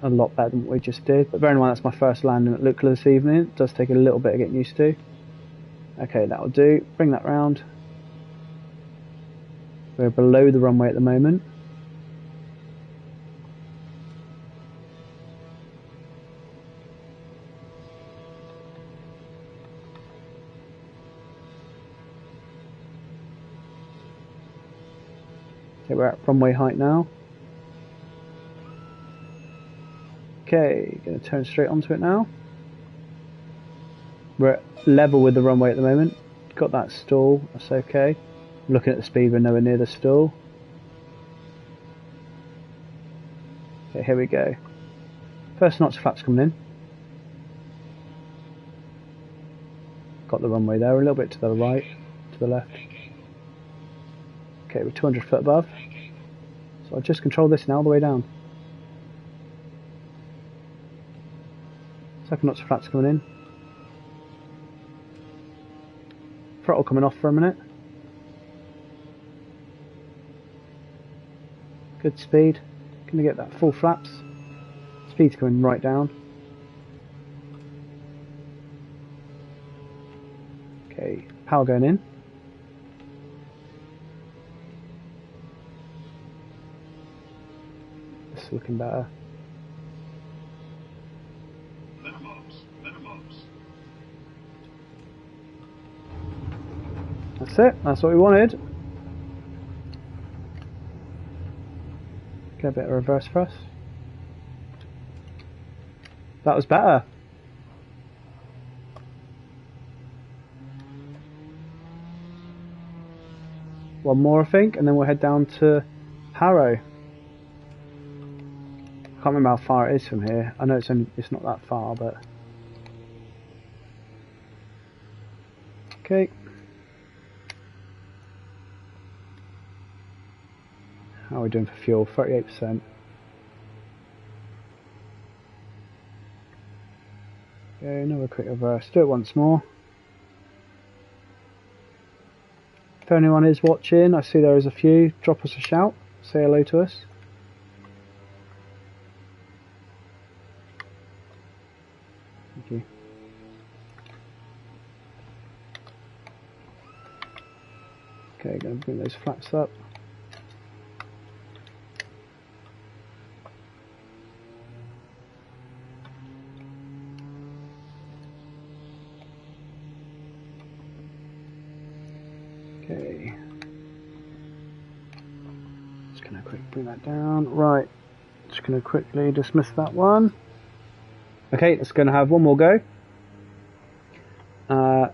a lot better than what we just did, but bear in mind that's my first landing at Lukla this evening. It does take a little bit of getting used to. Okay, that'll do. Bring that round. We're below the runway at the moment. Okay, we're at runway height now. Okay, going to turn straight onto it now. We're at level with the runway at the moment. Got that stall, that's okay. Looking at the speed, we're nowhere near the stall. Okay, here we go. First notch flaps coming in. Got the runway there, a little bit to the right, to the left. Okay, we're 200 foot above. So I'll just control this now all the way down. Second notch of flaps coming in. Throttle coming off for a minute. Good speed. Gonna get that full flaps. Speed's coming right down. Okay, power going in. This is looking better. Minimums. That's it, that's what we wanted. Get a bit of reverse thrust. That was better. One more, I think, and then we'll head down to Harrow. I can't remember how far it is from here. I know it's not that far, but okay. How are we doing for fuel? 38%. Okay, another quick reverse. Do it once more. If anyone is watching, I see there is a few. Drop us a shout. Say hello to us. Thank you. Okay, going to bring those flaps up. Okay. Just going to quickly bring that down. Right. Just going to quickly dismiss that one. Okay, it's going to have one more go. How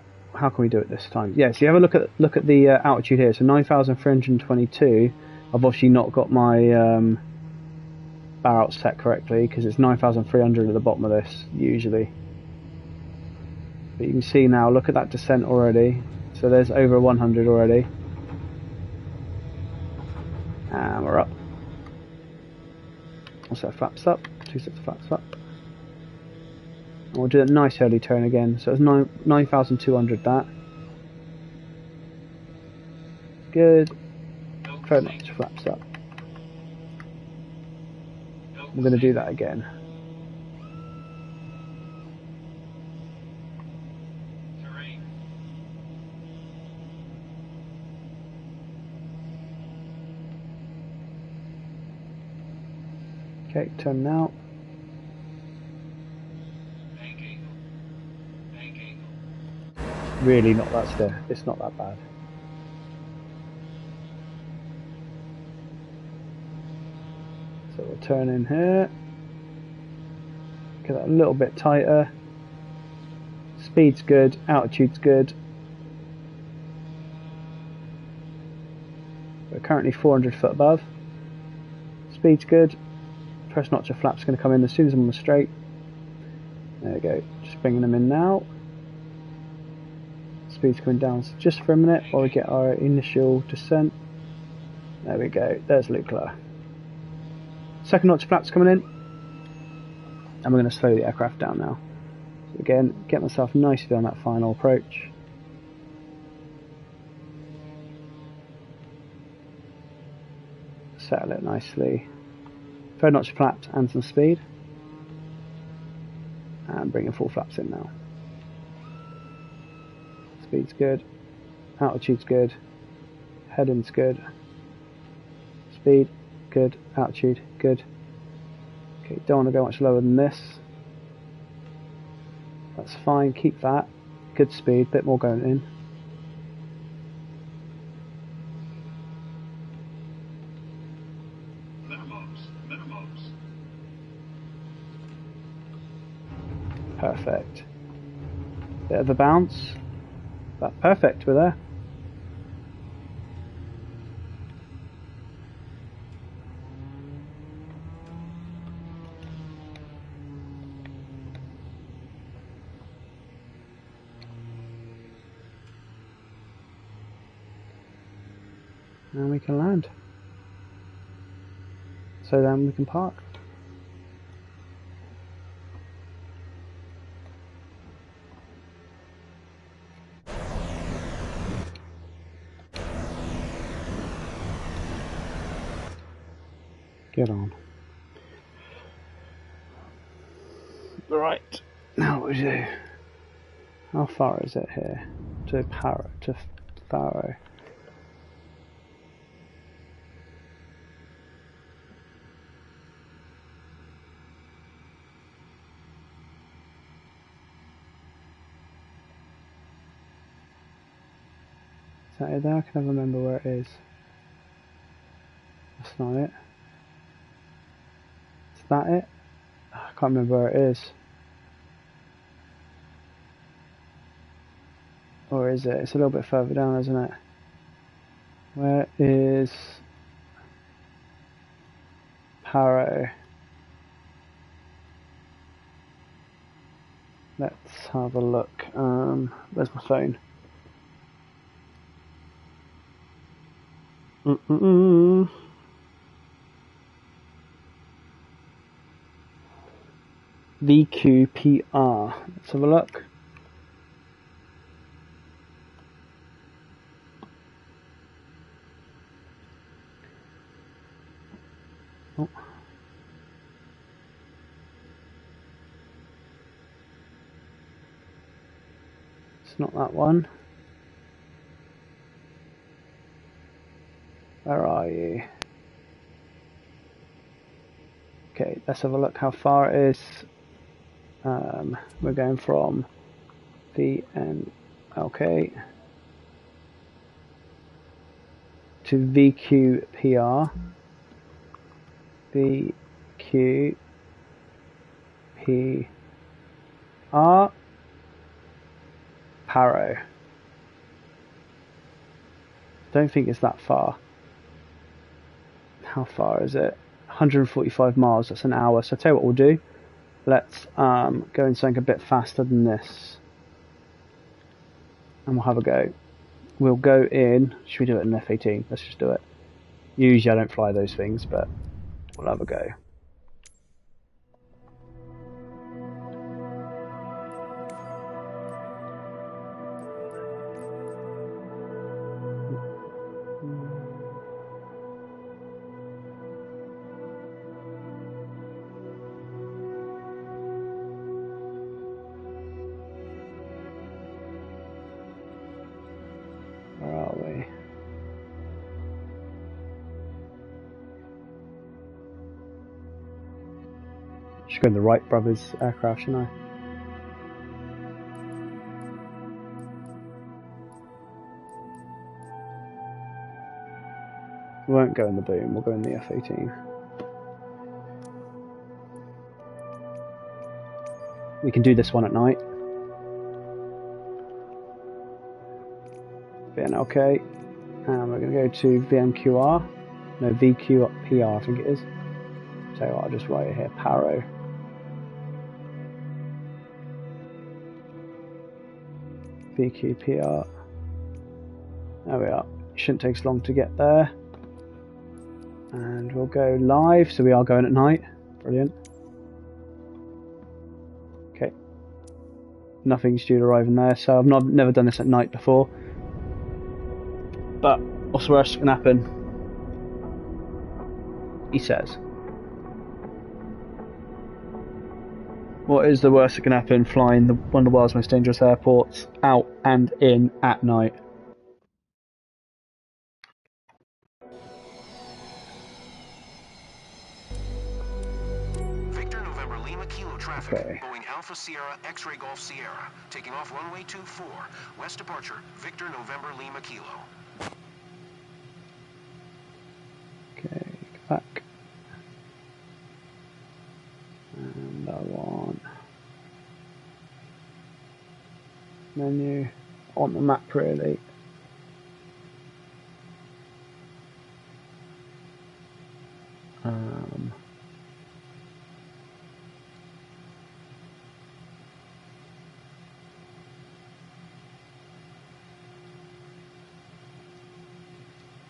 can we do it this time? Yeah, so you have a look at the altitude here. So 9,322. I've obviously not got my Barts set correctly because it's 9,300 at the bottom of this usually. But you can see now. Look at that descent already. So there's over 100 already. And we're up. Also flaps up. 2 sets of flaps up. And we'll do a nice early turn again. So it's 9,200 that. Good. Third notch flaps up. We're going to do that again. Okay, turn now. Really not that stiff. It's not that bad. So we'll turn in here. Get that a little bit tighter. Speed's good. Altitude's good. We're currently 400 foot above. Speed's good. First notch of flaps going to come in as soon as I'm on the straight. There we go. Just bringing them in now. Speed's coming down just for a minute while we get our initial descent. There we go. There's Lukla. Second notch of flaps coming in. And we're going to slow the aircraft down now. So again, get myself nicely on that final approach. Settle it nicely. Third notch of flaps and some speed. And bringing full flaps in now. Speed's good. Altitude's good. Heading's good. Speed, good. Altitude, good. Okay, don't want to go much lower than this. That's fine, keep that. Good speed, bit more going in. Minimums. Perfect. Bit of a bounce. But perfect, we're there. And we can land. So then we can park. Get on. Right. Now what we do? How far is it here to Faro? Is that it there? I can never remember where it is. That's not it. Is that it? I can't remember where it is. Or is it? It's a little bit further down, isn't it? Where is Paro? Let's have a look. Where's my phone? VQPR. Let's have a look. Oh. It's not that one. Where are you? Okay, let's have a look how far it is. We're going from VNLK to VQPR. VQPR. Paro. Don't think it's that far. How far is it? 145 miles. That's an hour. So I'll tell you what we'll do. Let's go and something a bit faster than this, and we'll have a go. We'll go in. Should we do it in an F-18? Let's just do it. Usually I don't fly those things, but we'll have a go. Where are we? Should go in the Wright brothers aircraft, shouldn't I? We won't go in the boom, we'll go in the F-18. We can do this one at night. VNLK, and we're going to go to VMQR, no VQPR I think it is. So I'll just write it here, Paro. VQPR. There we are. Shouldn't take as long to get there. And we'll go live, so we are going at night. Brilliant. Okay. Nothing's due to arrive in there, so I've never done this at night before. But what's the worst that can happen? He says. What is the worst that can happen flying one of the world's most dangerous airports out and in at night? Victor November Lima Kilo traffic. Okay. Boeing Alpha Sierra X-Ray Golf Sierra. Taking off runway 24. West departure. Victor November Lima Kilo. Okay, go back. And I want menu on the map really.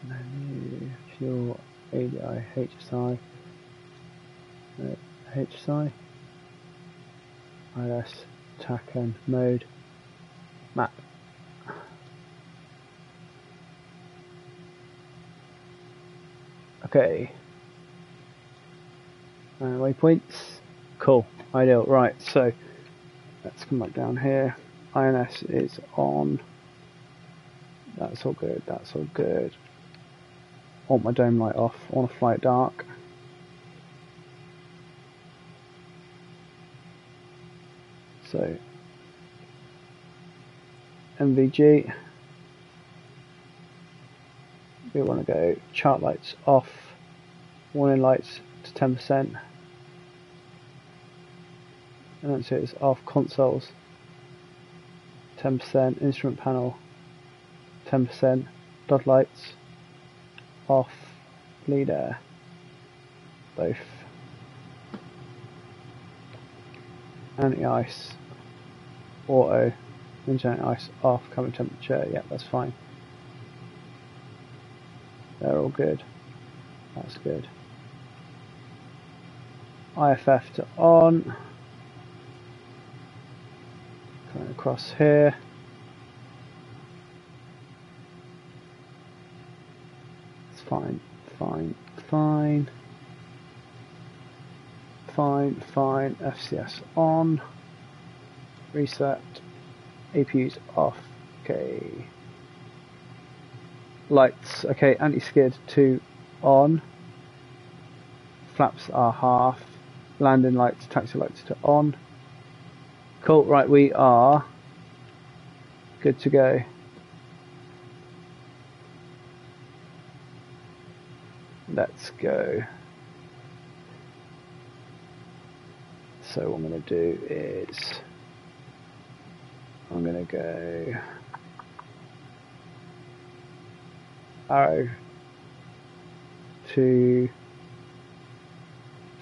Menu, fuel, ADI, HSI, HSI, ILS, TACAN, mode, map. Okay. Waypoints. Cool. Ideal. Right, so let's come back down here. INS is on. That's all good. That's all good. I want my dome light off. I want to fly it dark. So MVG. We want to go chart lights off. Warning lights to 10%. And that's it. It's off. Consoles 10%. Instrument panel 10%. Dot lights off. Bleed air both. Anti-ice auto. Engine ice off. Cabin temperature. Yeah, that's fine. They're all good. That's good. IFF to on. Coming across here. It's fine. Fine. Fine. Fine. Fine. FCS on. Reset. APU's off. Okay. Lights. Okay. Anti-skid to on. Flaps are half. Landing lights, taxi lights to on. Cool. Right, we are good to go. Let's go. So what I'm going to do is I'm going to go arrow to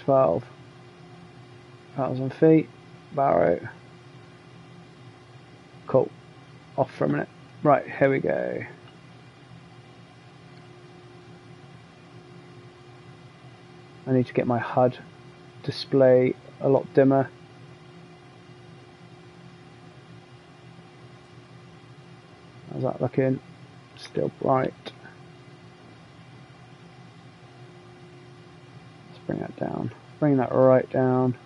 12,000 feet, barrow. Cool. Off for a minute. Right, here we go. I need to get my HUD display a lot dimmer. How's that looking? Still bright. Let's bring that down. Bring that right down.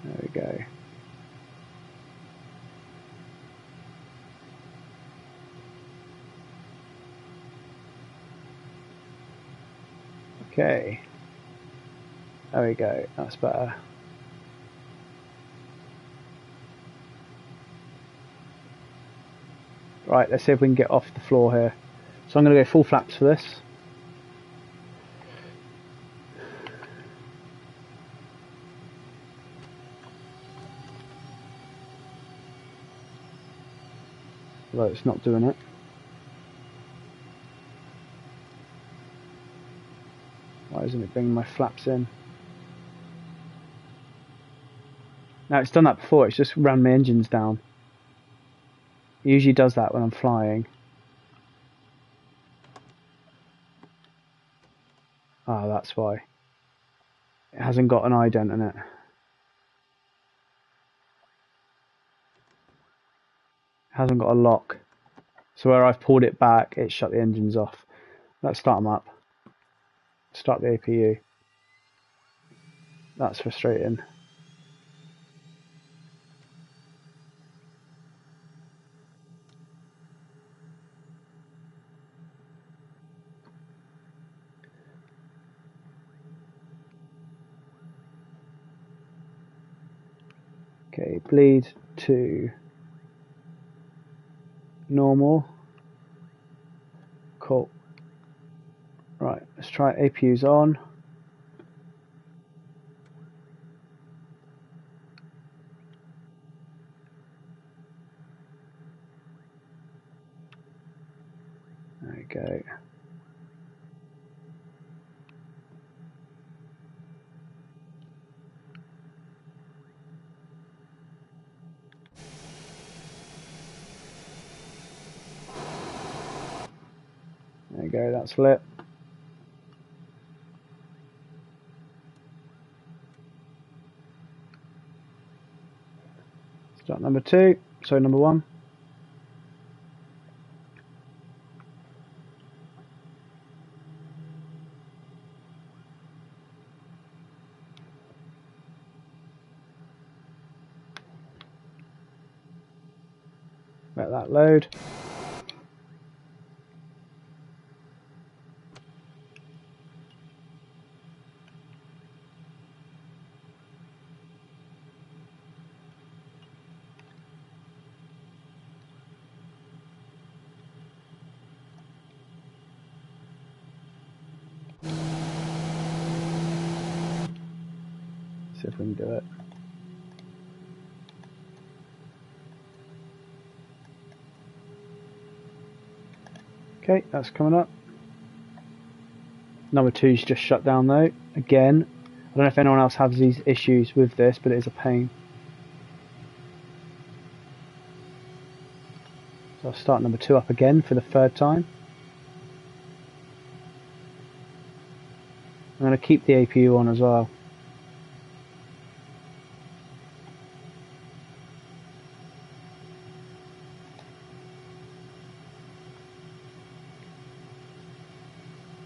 There we go. Okay. There we go. That's better. Right, let's see if we can get off the floor here. So I'm going to go full flaps for this. Although it's not doing it. Why isn't it bringing my flaps in? Now it's done that before, it's just ran my engines down. It usually does that when I'm flying. Ah, that's why. It hasn't got an ident in it. It hasn't got a lock. So where I've pulled it back, it shut the engines off. Let's start them up. Start the APU. That's frustrating. Okay, bleed to normal. Cool. Right, let's try APUs on. There we go. There we go, that's lit. Start number 2, so number 1. let that load. See if we can do it. Okay, that's coming up. Number 2's just shut down though. Again, I don't know if anyone else has these issues with this, but it is a pain. So I'll start number 2 up again for the 3rd time. I'm going to keep the APU on as well.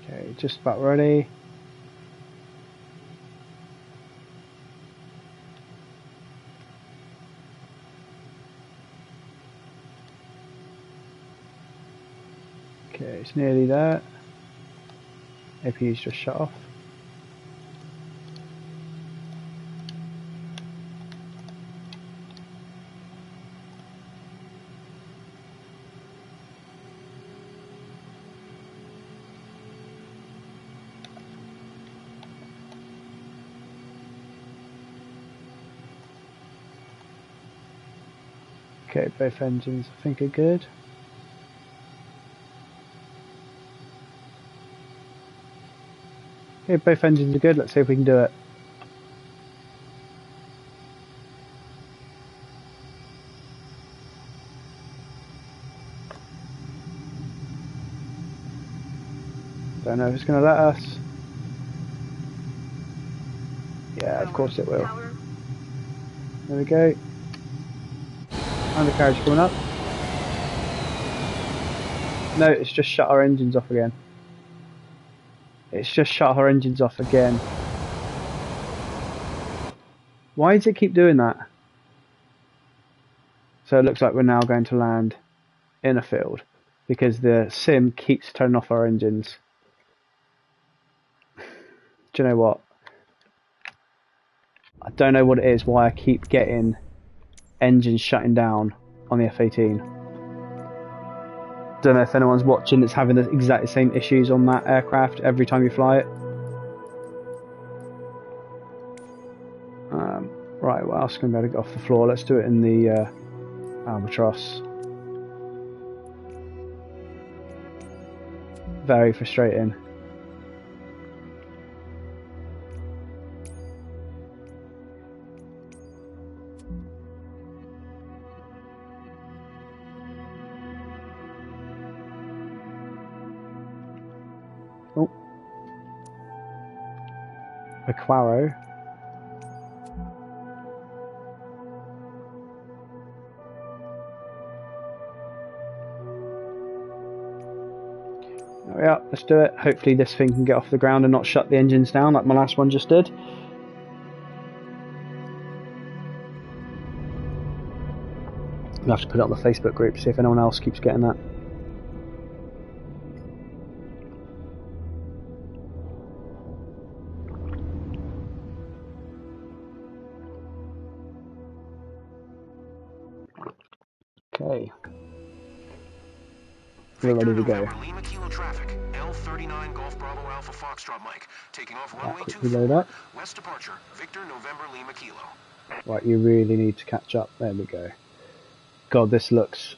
Okay, just about ready. Okay, it's nearly there. APU's just shut off. Okay, both engines I think are good. Okay, both engines are good. Let's see if we can do it. Don't know if it's going to let us. Yeah, of course it will. There we go. Undercarriage coming up. No, it's just shut our engines off again. It's just shut our engines off again. Why does it keep doing that? So it looks like we're now going to land in a field because the sim keeps turning off our engines. Do you know what? I don't know what it is, why I keep getting engines shutting down on the F-18. Don't know if anyone's watching that's having the exact same issues on that aircraft every time you fly it. Right, what else can we be able to get off the floor? Let's do it in the Albatross. Very frustrating. Oh. Aquaro. There we are, let's do it. Hopefully this thing can get off the ground and not shut the engines down like my last one just did. I'll have to put it on the Facebook group, see if anyone else keeps getting that. Okay. We're ready to go. Lima Kilo traffic. L39 Golf Bravo Alpha Foxtrot Mike. Taking off runway Quickly load up. West departure. Victor November Lima Kilo. Right, you really need to catch up. There we go. God, this looks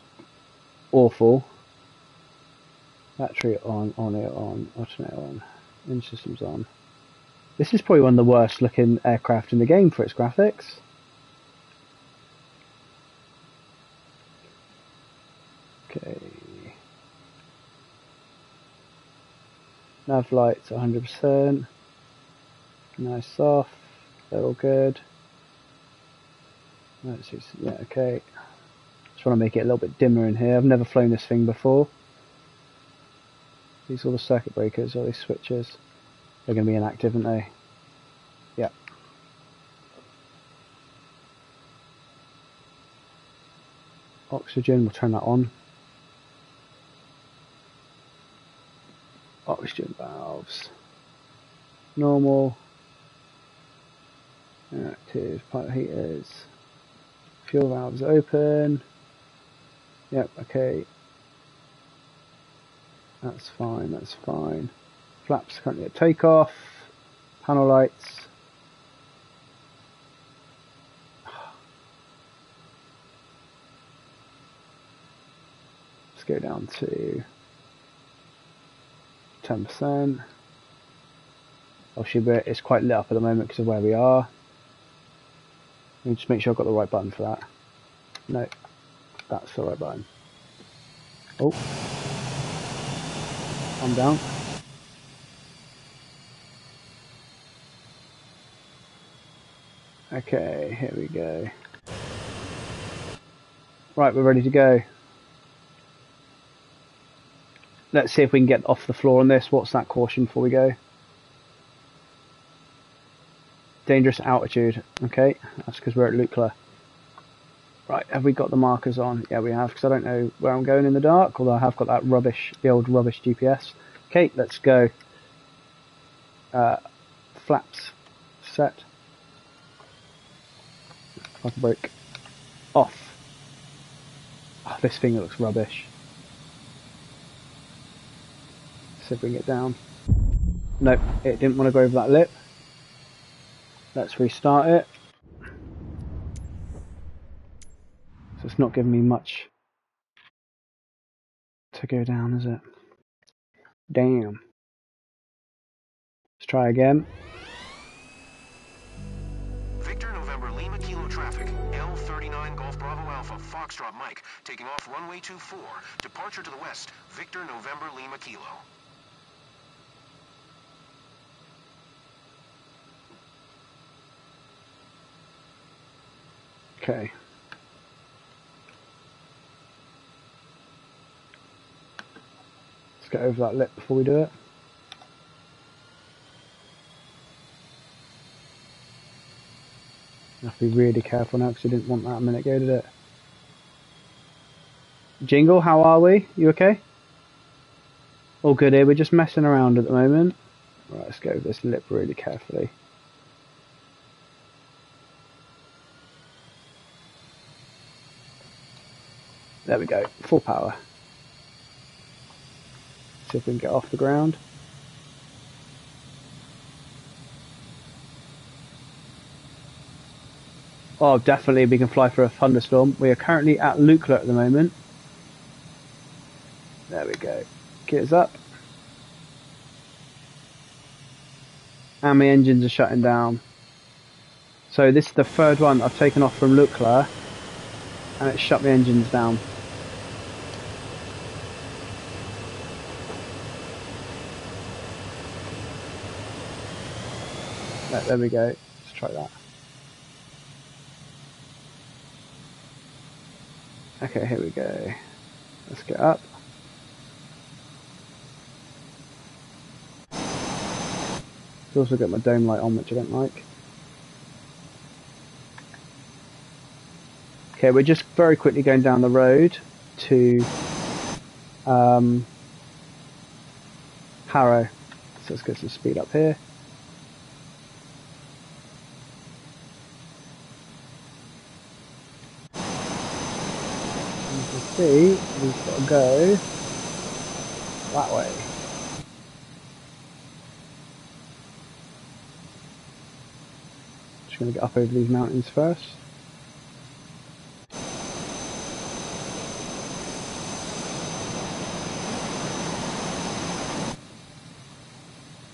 awful. Battery on it on, alternate on, engine systems on. This is probably one of the worst looking aircraft in the game for its graphics. Okay. Nav lights 100%. Nice off. They're all good. Let's see. Yeah, okay. Just want to make it a little bit dimmer in here. I've never flown this thing before. These are all the circuit breakers, all these switches. They're going to be inactive, aren't they? Yeah. Oxygen, we'll turn that on. Oxygen valves. Normal. Active pilot heaters. Fuel valves open. Yep, okay. That's fine, that's fine. Flaps currently at takeoff. Panel lights. Let's go down to 10%. Obviously, it's quite lit up at the moment because of where we are. Let me just make sure I've got the right button for that. No, that's the right button. Oh, I'm down. Okay, here we go. Right, we're ready to go. Let's see if we can get off the floor on this. What's that caution before we go? Dangerous altitude. Okay, that's because we're at Lukla. Right, have we got the markers on? Yeah, we have, because I don't know where I'm going in the dark, although I have got that rubbish, the old rubbish GPS. Okay, let's go. Flaps set. Like a brake. Off. Oh, this thing looks rubbish. See if we can get down. Nope, it didn't want to go over that lip. Let's restart it. So it's not giving me much to go down, is it? Damn. Let's try again. Victor November Lima Kilo traffic. L39 Golf Bravo Alpha Foxtrot Mike. Taking off runway 24. Departure to the west. Victor November Lima Kilo. Okay. Let's get over that lip before we do it. I have to be really careful now because I didn't want that a minute ago, did it? Jingle, how are we? You okay? All good here, we're just messing around at the moment. Right, let's go over this lip really carefully. There we go, full power. See if we can get off the ground. Oh, definitely we can fly for a thunderstorm. We are currently at Lukla at the moment. There we go. Gears up. And my engines are shutting down. So this is the third one I've taken off from Lukla, and it shut my engines down. Right, there we go. Let's try that. Okay, here we go. Let's get up. I've also got my dome light on, which I don't like. Okay, we're just very quickly going down the road to Harrow. So let's get some speed up here. You can see we've got to go that way. Just going to get up over these mountains first.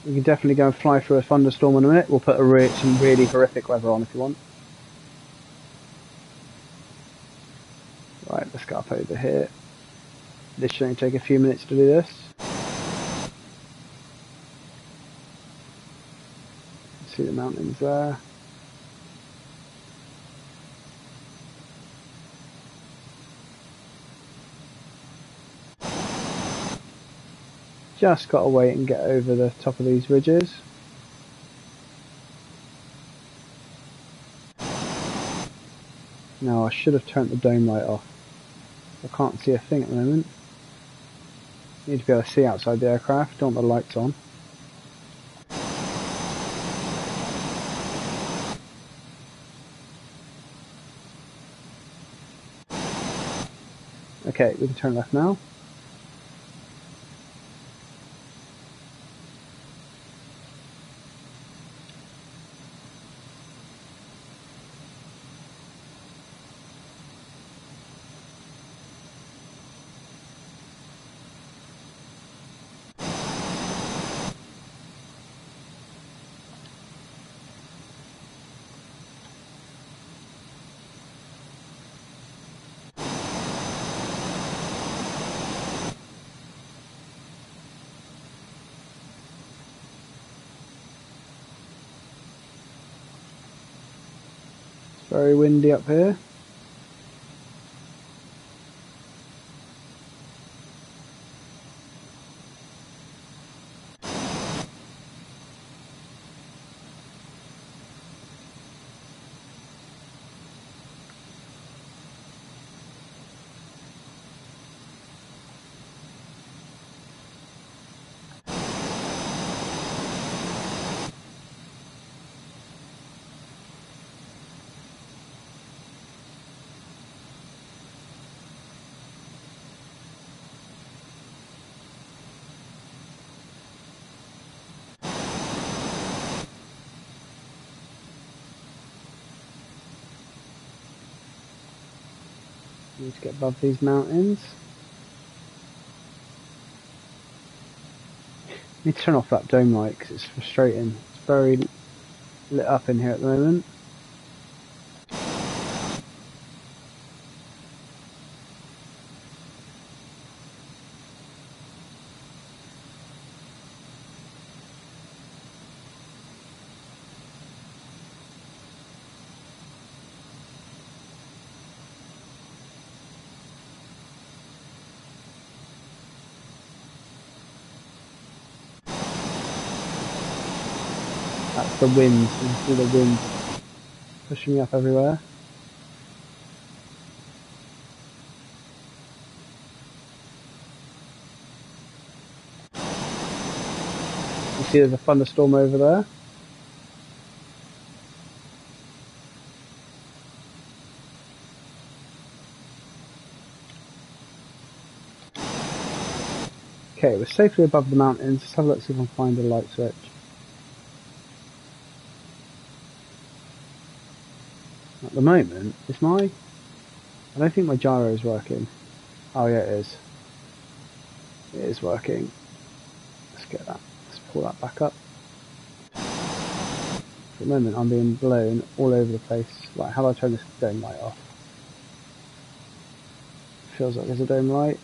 We can definitely go and fly through a thunderstorm in a minute. We'll put some really horrific weather on if you want. Right, let's go up over here. This should only take a few minutes to do this. See the mountains there. Just got to wait and get over the top of these ridges. Now I should have turned the dome light off. I can't see a thing at the moment. Need to be able to see outside the aircraft. Don't want the lights on. Okay, we can turn left now. It's very windy up here. Need to get above these mountains. Need to turn off that dome light because it's frustrating. It's very lit up in here at the moment. That's the wind. You can see the wind pushing me up everywhere. You see there's a thunderstorm over there. Okay, we're safely above the mountains. Let's have a look, see if I can find a light switch. At the moment, I don't think my gyro is working. Oh yeah, it is. It is working. Let's get that. Let's pull that back up. For the moment, I'm being blown all over the place. Right, how do I turn this dome light off? Feels like there's a dome light.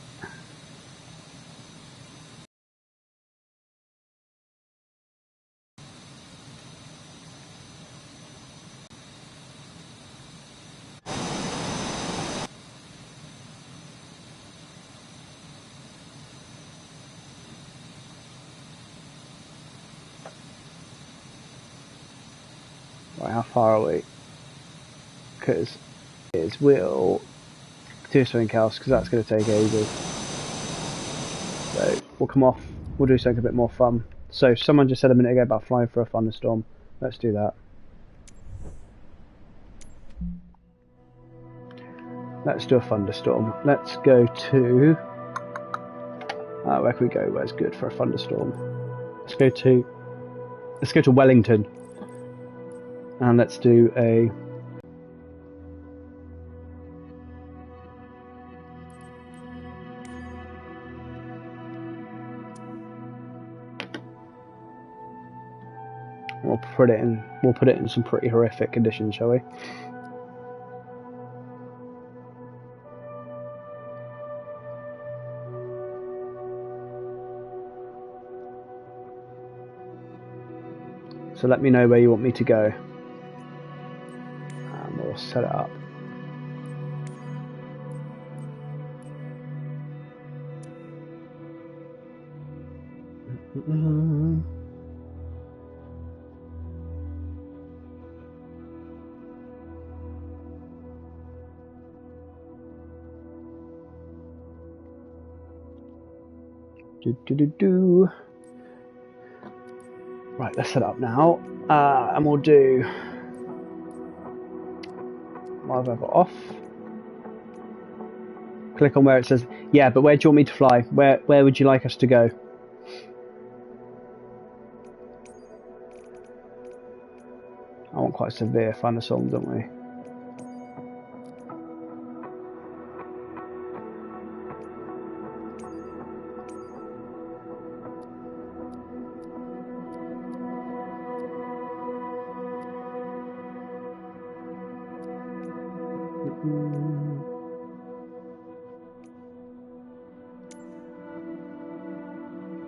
Right, how far are we? Because we'll do something else because that's going to take ages. So we'll come off. We'll do something a bit more fun. So someone just said a minute ago about flying for a thunderstorm. Let's do that. Let's do a thunderstorm. Let's go to. Where can we go? Where's good for a thunderstorm? Let's go to Wellington, and let's do a. We'll put it in some pretty horrific conditions, shall we? So let me know where you want me to go, and we'll set it up. Right, let's set up now, and we'll do live over off. Click on where it says, yeah, but where do you want me to fly? Where would you like us to go? I want quite a severe thunderstorm, don't we?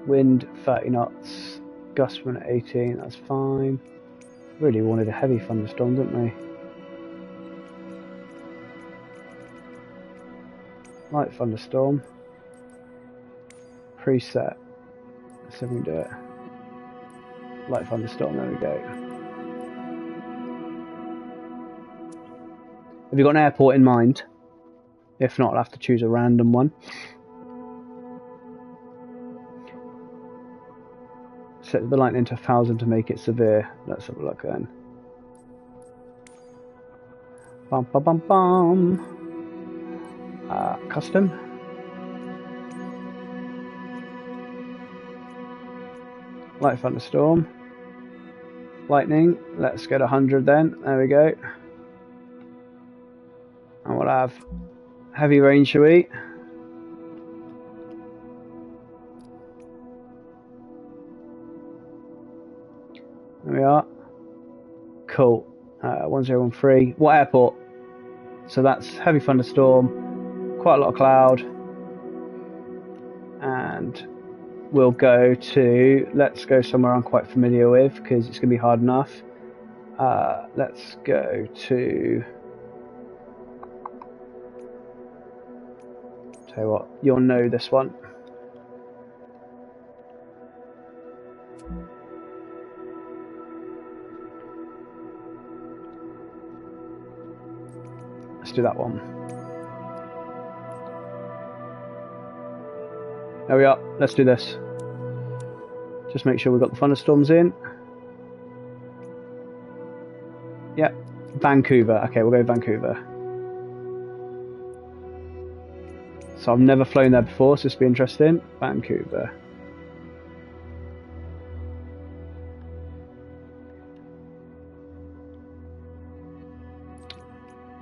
Wind 30 knots, gust wind at 18, that's fine. Really wanted a heavy thunderstorm, didn't we? Light thunderstorm. Preset. Let's see if we can do it. Light thunderstorm, there we go. Have you got an airport in mind? If not, I'll have to choose a random one. Set the lightning to 1000 to make it severe. Let's have a look then. Bum bum bum bum. Custom. Light thunderstorm. Lightning. Let's go to 100 then. There we go. And we'll have heavy rain, shall we? There we are. Cool. 1013. What airport? So that's heavy thunderstorm, quite a lot of cloud, and we'll go to, let's go somewhere I'm quite familiar with because it's going to be hard enough. Let's go to, tell you what, you'll know this one. Let's do that one. There we are. Let's do this. Just make sure we've got the thunderstorms in. Yep. Vancouver. Okay, we'll go Vancouver. So I've never flown there before, so this will be interesting. Vancouver.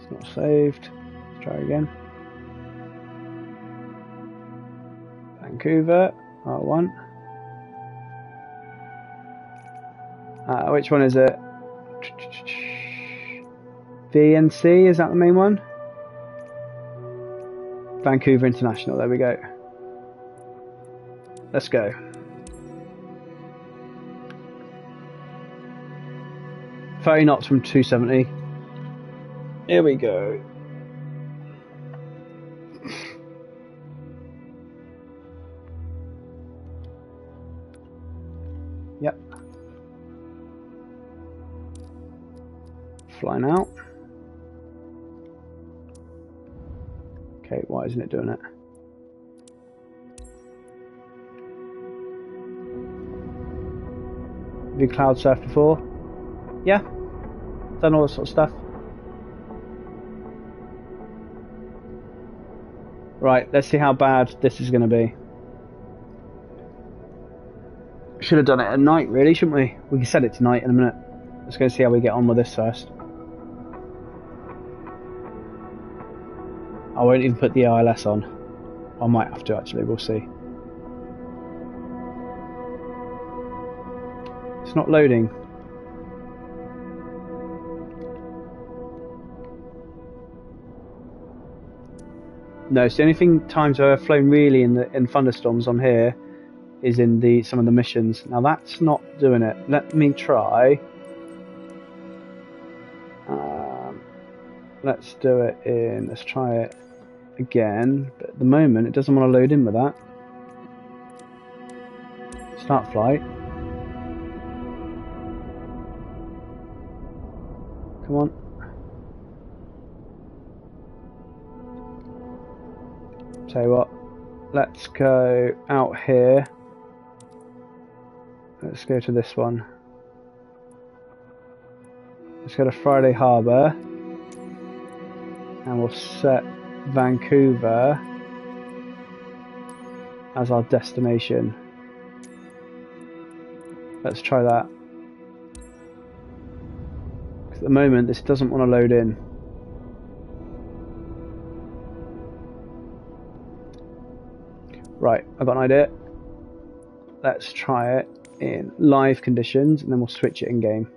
Not saved. Let's try again. Vancouver, R1. Which one is it? VNC, is that the main one? Vancouver International, there we go. Let's go. .30 knots from 270. Here we go. Yep. Fly now. Okay, why isn't it doing it? Have you cloud surfed before? Yeah. Done all this sort of stuff. Right, let's see how bad this is going to be. Should have done it at night, really, shouldn't we? We can set it to night in a minute. Let's go see how we get on with this first. I won't even put the ILS on. I might have to, actually, we'll see. It's not loading. No, it's the only times I've flown really in thunderstorms on here is in some of the missions. Now that's not doing it. Let me try. Let's do it in. Let's try it again. But at the moment, it doesn't want to load in with that. Start flight. Come on. Tell you what, let's go out here. Let's go to this one. Let's go to Friday Harbour. And we'll set Vancouver as our destination. Let's try that. At the moment, this doesn't want to load in. Right, I've got an idea. Let's try it in live conditions, and then we'll switch it in game.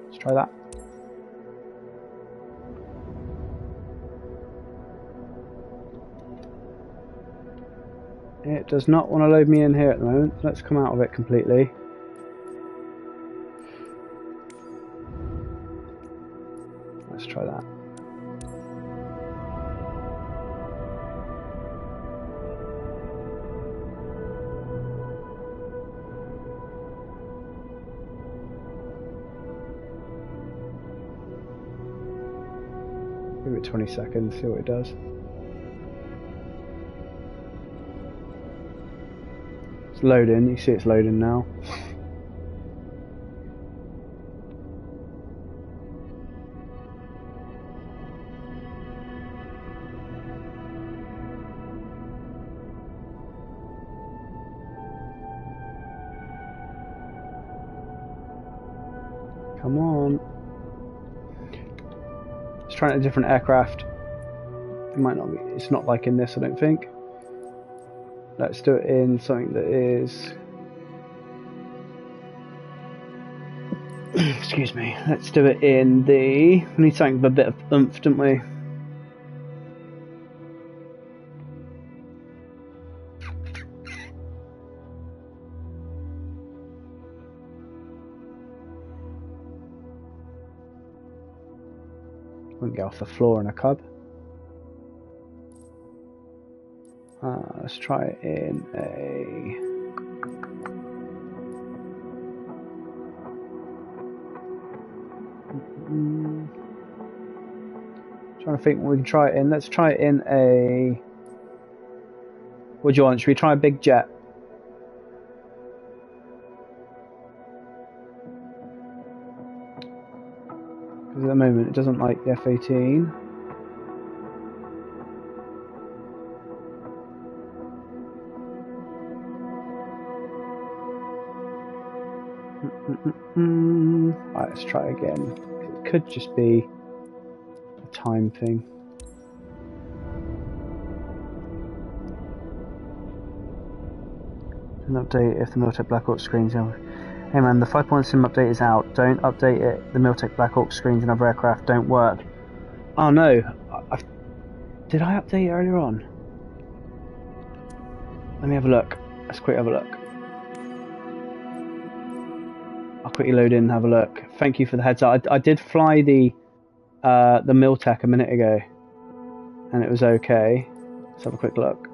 Let's try that. It does not want to load me in here at the moment. Let's come out of it completely. Let's try that. Give it 20 seconds, see what it does. It's loading, you see it's loading now. Come on. Let's try a different aircraft. It might not be, it's not like in this, I don't think. Let's do it in something that is... Excuse me. Let's do it in the... We need something with a bit of oomph, don't we? Wouldn't get off the floor in a cub. Let's try it in a... Trying to think what we can try it in. Let's try it in a... What do you want? Should we try a big jet? Because at the moment it doesn't like the F-18. Right, let's try again. It could just be a time thing. An update if the Miltech Blackhawk screens out. Hey man, the 5.1 sim update is out. Don't update it. The Miltech Blackhawk screens and other aircraft don't work. Oh no. Did I update it earlier on? Let me have a look. Let's quickly have a look. I'll quickly load in and have a look. Thank you for the heads up. I did fly the Miltech a minute ago, and it was okay. Let's have a quick look.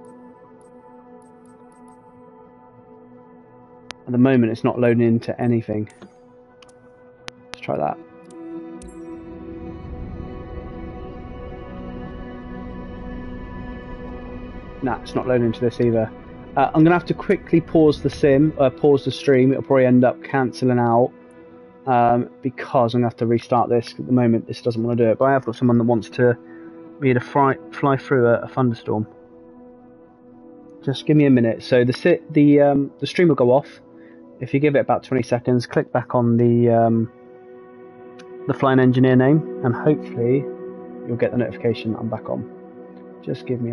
At the moment, it's not loading into anything. Let's try that. Nah, it's not loading into this either. I'm going to have to quickly pause the pause the stream. It'll probably end up cancelling out because I'm going to have to restart this. At the moment, this doesn't want to do it. But I have got someone that wants me to fly through a thunderstorm. Just give me a minute. So the stream will go off. If you give it about 20 seconds, click back on the flying engineer name, and hopefully you'll get the notification that I'm back on. Just give me